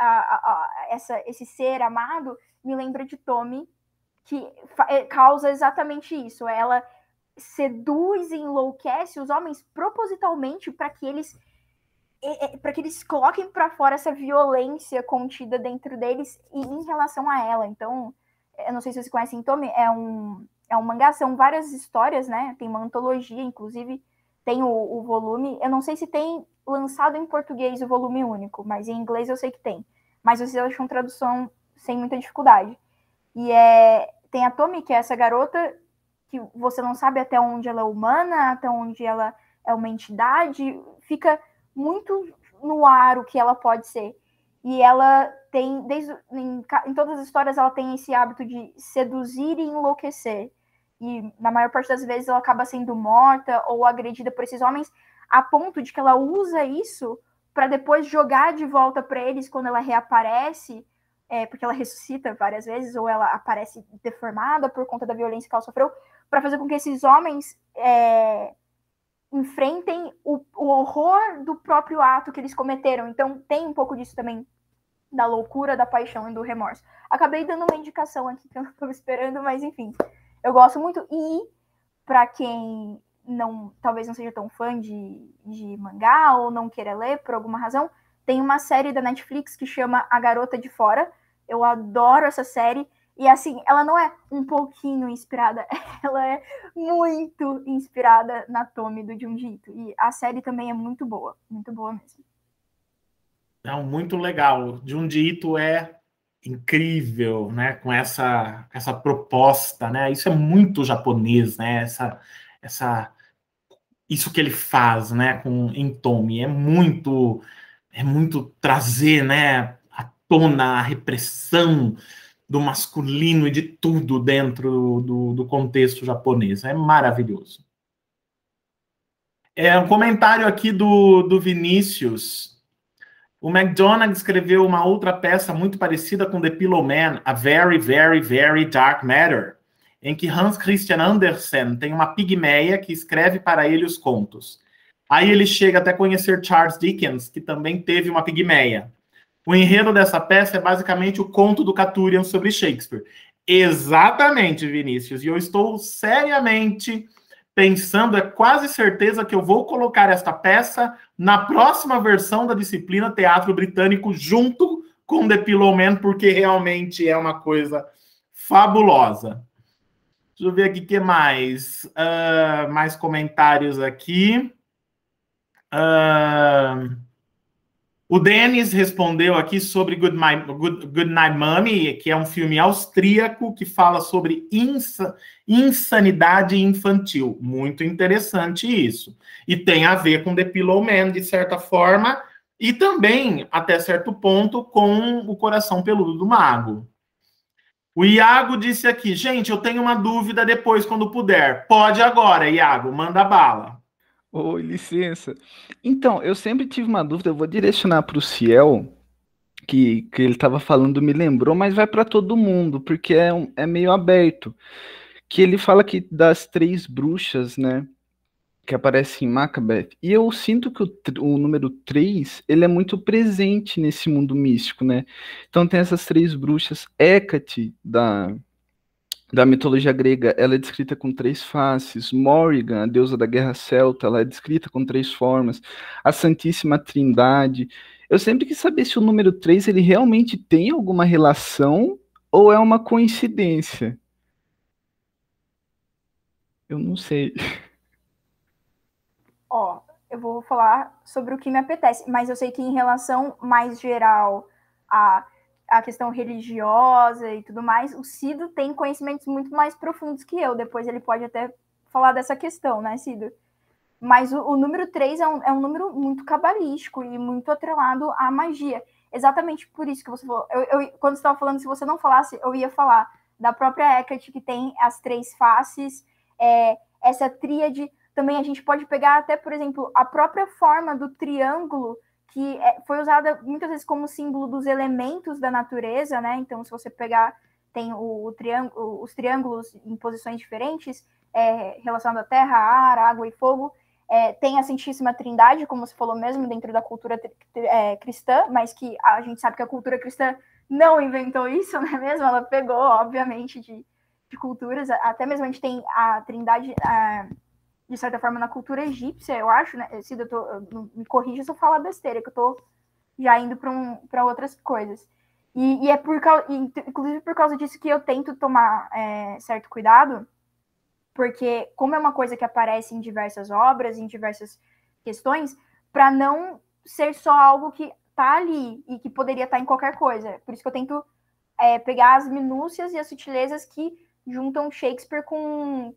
esse ser amado, me lembra de Tommy, que causa exatamente isso. Ela seduz e enlouquece os homens propositalmente para que eles coloquem para fora essa violência contida dentro deles e em relação a ela. Então, eu não sei se vocês conhecem Tommy, é um mangá, são várias histórias, né? Tem uma antologia, inclusive, tem o volume. Eu não sei se tem lançado em português o volume único, mas em inglês eu sei que tem. Mas vocês acham tradução sem muita dificuldade. E tem a Tommy, que é essa garota que você não sabe até onde ela é humana, até onde ela é uma entidade, fica muito no ar o que ela pode ser. E ela tem, em todas as histórias, ela tem esse hábito de seduzir e enlouquecer. E na maior parte das vezes ela acaba sendo morta ou agredida por esses homens, a ponto de que ela usa isso para depois jogar de volta para eles quando ela reaparece, porque ela ressuscita várias vezes, ou ela aparece deformada por conta da violência que ela sofreu, para fazer com que esses homens enfrentem o horror do próprio ato que eles cometeram. Então tem um pouco disso também, da loucura, da paixão e do remorso. Acabei dando uma indicação aqui que eu não estava esperando, mas enfim, eu gosto muito. E para quem talvez não seja tão fã de mangá ou não queira ler por alguma razão, tem uma série da Netflix que chama A Garota de Fora. Eu adoro essa série. E assim, ela não é um pouquinho inspirada, ela é muito inspirada na Tommy do Junji Ito. E a série também é muito boa mesmo. Não, muito legal. Junji Ito é incrível, né? Com essa proposta, né? Isso é muito japonês, né? Isso que ele faz, né? Em Tommy é muito trazer, né? À tona a repressão do masculino e de tudo dentro do contexto japonês. É maravilhoso. Um comentário aqui do Vinícius. O McDonagh escreveu uma outra peça muito parecida com The Pillow Man, A Very, Very, Very Dark Matter, em que Hans Christian Andersen tem uma pigmeia que escreve para ele os contos. Aí ele chega até conhecer Charles Dickens, que também teve uma pigmeia. O enredo dessa peça é basicamente o conto do Caturian sobre Shakespeare. Exatamente, Vinícius. E eu estou seriamente pensando, é quase certeza que eu vou colocar esta peça na próxima versão da disciplina Teatro Britânico junto com The Pillow Man, porque realmente é uma coisa fabulosa. Deixa eu ver aqui o que mais. Mais comentários aqui. O Denis respondeu aqui sobre Good Night Mommy, que é um filme austríaco que fala sobre insanidade infantil. Muito interessante isso. E tem a ver com The Pillow Man, de certa forma, e também, até certo ponto, com O Coração Peludo do Mago. O Iago disse aqui, gente, eu tenho uma dúvida depois, quando puder. Pode agora, Iago, manda bala. Oi, licença. Então, eu sempre tive uma dúvida, eu vou direcionar para o Ciel, que ele estava falando, me lembrou, mas vai para todo mundo, porque é meio aberto. Que ele fala que das 3 bruxas, né, que aparecem em Macbeth, e eu sinto que o número 3, ele é muito presente nesse mundo místico, né? Então tem essas 3 bruxas, Hécate, da mitologia grega, ela é descrita com 3 faces. Morrigan, a deusa da guerra celta, ela é descrita com 3 formas. A Santíssima Trindade. Eu sempre quis saber se o número 3 ele realmente tem alguma relação ou é uma coincidência. Eu não sei. Eu vou falar sobre o que me apetece, mas eu sei que em relação mais geral a questão religiosa e tudo mais, o Cido tem conhecimentos muito mais profundos que eu. Depois ele pode até falar dessa questão, né, Cido? Mas o número 3 é um número muito cabalístico e muito atrelado à magia. Exatamente por isso que você falou. Quando você estava falando, se você não falasse, eu ia falar da própria Hecate, que tem as 3 faces, essa tríade. Também a gente pode pegar até, por exemplo, a própria forma do triângulo, que foi usada muitas vezes como símbolo dos elementos da natureza, né? Então, se você pegar, tem os triângulos em posições diferentes, relacionado à terra, ar, água e fogo. Tem a Santíssima Trindade, como você falou mesmo, dentro da cultura cristã, mas que a gente sabe que a cultura cristã não inventou isso, não é mesmo? Ela pegou, obviamente, de de culturas, até mesmo a gente tem a trindade, de certa forma, na cultura egípcia, eu acho, né? Cida, me corrija se eu falar besteira, que eu tô já indo para outras coisas. E é inclusive por causa disso que eu tento tomar certo cuidado, porque como é uma coisa que aparece em diversas obras, em diversas questões, para não ser só algo que tá ali e que poderia estar em qualquer coisa. Por isso que eu tento pegar as minúcias e as sutilezas que juntam Shakespeare com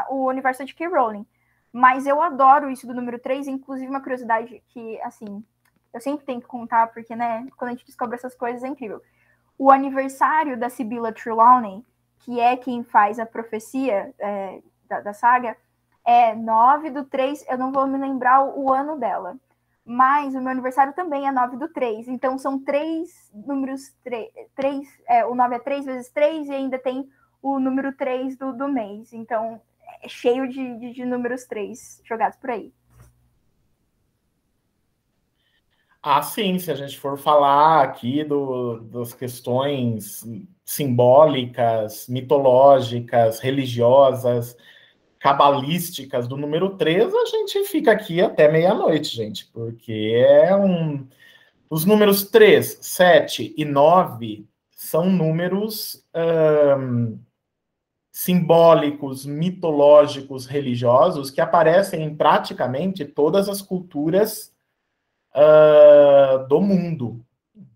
o universo de J.K. Rowling. Mas eu adoro isso do número 3, inclusive uma curiosidade que, assim, eu sempre tenho que contar, porque, né, quando a gente descobre essas coisas é incrível. O aniversário da Sibylla Trelawney, que é quem faz a profecia da saga, é 9/3, eu não vou me lembrar o ano dela, mas o meu aniversário também é 9/3, então são 3 números, o 9 é 3 vezes 3 e ainda tem o número 3 do mês, então é cheio de números 3 jogados por aí. Ah, sim, se a gente for falar aqui das questões simbólicas, mitológicas, religiosas, cabalísticas do número 3, a gente fica aqui até meia-noite, gente, porque os números 3, 7 e 9 são números simbólicos, mitológicos, religiosos, que aparecem em praticamente todas as culturas do mundo,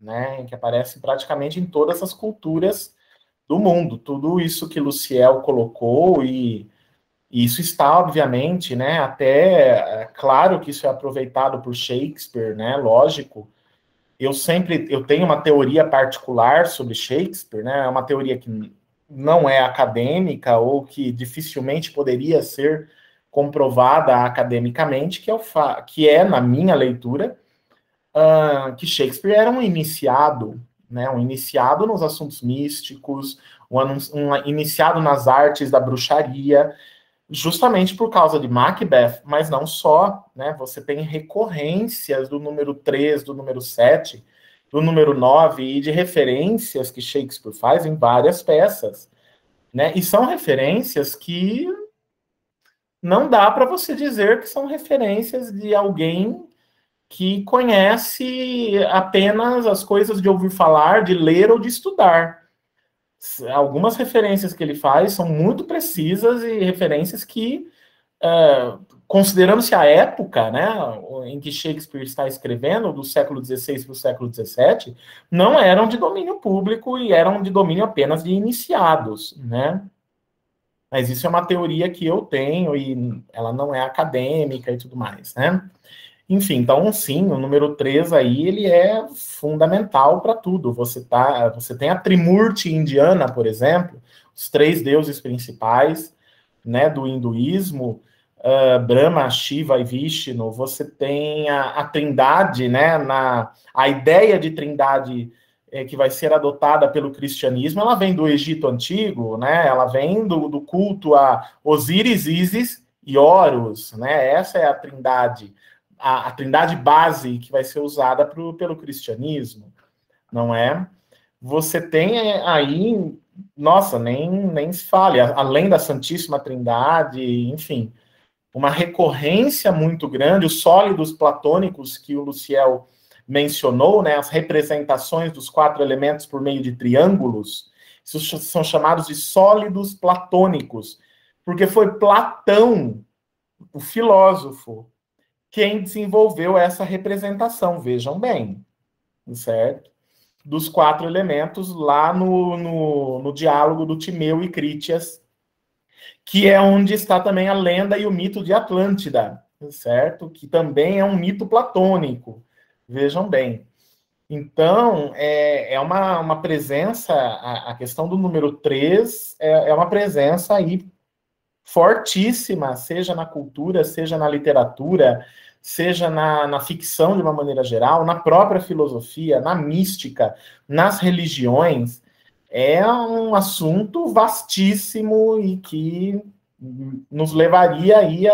né? Que aparece praticamente em todas as culturas do mundo. Tudo isso que Luciel colocou, e isso está, obviamente, né? Até, claro que isso é aproveitado por Shakespeare, né? Lógico. Eu tenho uma teoria particular sobre Shakespeare, né? É uma teoria que não é acadêmica ou que dificilmente poderia ser comprovada academicamente, que é, na minha leitura, que Shakespeare era um iniciado, né, um iniciado nos assuntos místicos, um iniciado nas artes da bruxaria, justamente por causa de Macbeth, mas não só, né, você tem recorrências do número 3, do número 7, do número 9, e de referências que Shakespeare faz em várias peças, né, e são referências que não dá para você dizer que são referências de alguém que conhece apenas as coisas de ouvir falar, de ler ou de estudar. Algumas referências que ele faz são muito precisas e referências que, considerando-se a época, né, em que Shakespeare está escrevendo, do século XVI para o século XVII, não eram de domínio público e eram de domínio apenas de iniciados, né? Mas isso é uma teoria que eu tenho e ela não é acadêmica e tudo mais, né? Enfim, então, sim, o número 3 aí, ele é fundamental para tudo. Você tem a Trimurti indiana, por exemplo, os 3 deuses principais, né, do hinduísmo, Brahma, Shiva e Vishnu. Você tem a trindade, né, a ideia de trindade que vai ser adotada pelo cristianismo, ela vem do Egito Antigo, né, ela vem do culto a Osíris, Ísis e Horus, né, essa é a trindade. A trindade base que vai ser usada pelo cristianismo, não é? Você tem aí, nossa, nem se fale, além da Santíssima Trindade, enfim, uma recorrência muito grande, os sólidos platônicos que o Luciel mencionou, né, as representações dos 4 elementos por meio de triângulos, isso são chamados de sólidos platônicos, porque foi Platão, o filósofo, quem desenvolveu essa representação, vejam bem, certo? Dos 4 elementos lá no diálogo do Timeu e Crítias, que é onde está também a lenda e o mito de Atlântida, certo? Que também é um mito platônico, vejam bem. Então, é uma presença, a questão do número 3 é uma presença aí fortíssima, seja na cultura, seja na literatura, seja na ficção de uma maneira geral, na própria filosofia, na mística, nas religiões. É um assunto vastíssimo e que nos levaria aí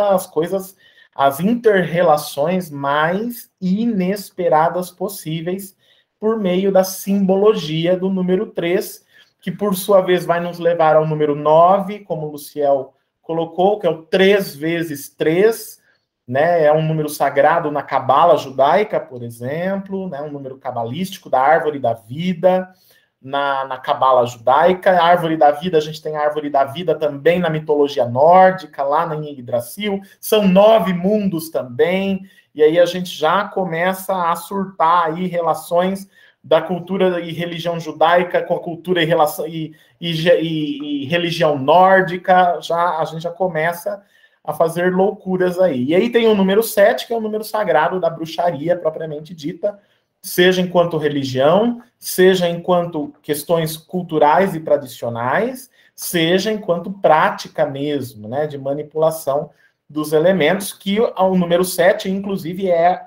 às inter-relações mais inesperadas possíveis por meio da simbologia do número 3, que por sua vez vai nos levar ao número 9, como o Luciel colocou, que é o 3 vezes 3, né? É um número sagrado na cabala judaica, por exemplo, né? Um número cabalístico da árvore da vida, na cabala judaica. A árvore da vida, a gente tem a árvore da vida também na mitologia nórdica, lá em Yggdrasil. São 9 mundos também, e aí a gente já começa a surtar aí relações da cultura e religião judaica com a cultura e religião nórdica. A gente já começa a fazer loucuras aí. E aí tem o número 7, que é o número sagrado da bruxaria propriamente dita, seja enquanto religião, seja enquanto questões culturais e tradicionais, seja enquanto prática mesmo, né, de manipulação dos elementos, que o número 7, inclusive, é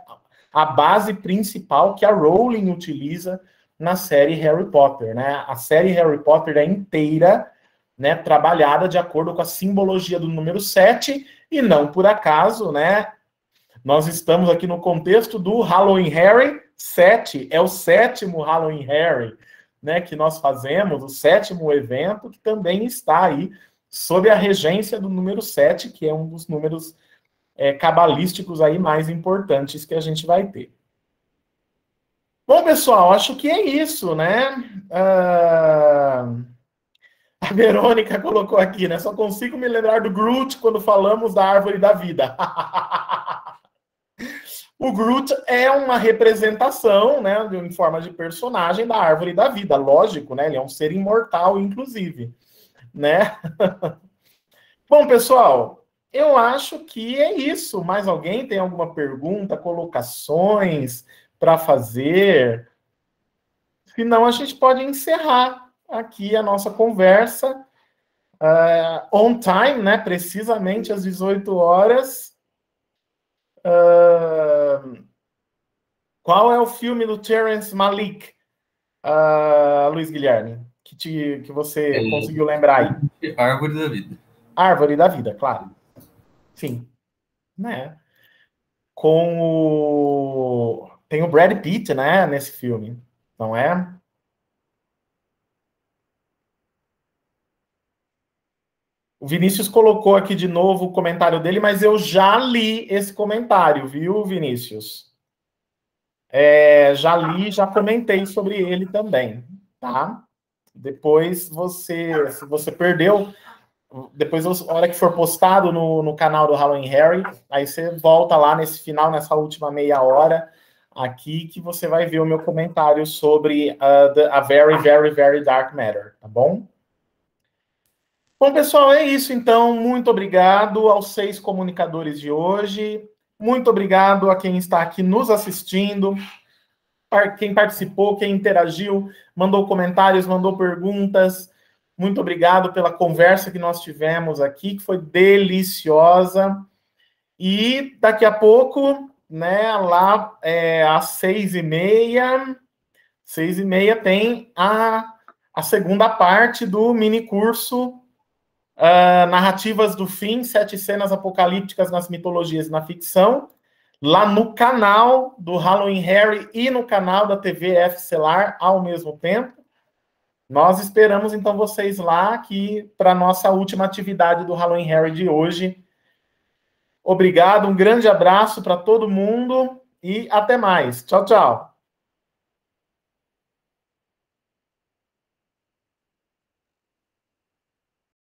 a base principal que a Rowling utiliza na série Harry Potter, né? A série Harry Potter é inteira, né, trabalhada de acordo com a simbologia do número 7, e não por acaso, né, nós estamos aqui no contexto do Halloween Harry. 7 é o 7º Halloween Harry, né, que nós fazemos, o 7º evento, que também está aí sob a regência do número 7, que é um dos números cabalísticos aí mais importantes que a gente vai ter. Bom, pessoal, acho que é isso, né? A Verônica colocou aqui, né? Só consigo me lembrar do Groot quando falamos da árvore da vida. O Groot é uma representação, né, em forma de personagem da árvore da vida, lógico, né? Ele é um ser imortal, inclusive, né? Bom, pessoal, eu acho que é isso. Mais alguém tem alguma pergunta, colocações para fazer? Se não, a gente pode encerrar aqui a nossa conversa on time, né? Precisamente às 18 horas. Qual é o filme do Terrence Malick, Luiz Guilherme, que você conseguiu lembrar aí? Árvore da Vida. Árvore da Vida, claro. Sim. Né? Tem o Brad Pitt, né, nesse filme, não é? O Vinícius colocou aqui de novo o comentário dele, mas eu já li esse comentário, viu, Vinícius? Já li, já comentei sobre ele também, tá? Depois se você perdeu, depois, a hora que for postado no canal do Halloween Harry, aí você volta lá nesse final, nessa última meia hora, aqui, que você vai ver o meu comentário sobre a Very, Very, Very Dark Matter, tá bom? Bom, pessoal, é isso, então. Muito obrigado aos 6 comunicadores de hoje. Muito obrigado a quem está aqui nos assistindo, quem participou, quem interagiu, mandou comentários, mandou perguntas. Muito obrigado pela conversa que nós tivemos aqui, que foi deliciosa. E daqui a pouco, né, lá às 6h30, tem a segunda parte do mini curso Narrativas do Fim, 7 cenas apocalípticas nas mitologias e na ficção, lá no canal do Halloween Harry e no canal da TV F-Celar ao mesmo tempo. Nós esperamos, então, vocês lá aqui para a nossa última atividade do Halloween Harry de hoje. Obrigado, um grande abraço para todo mundo e até mais. Tchau, tchau.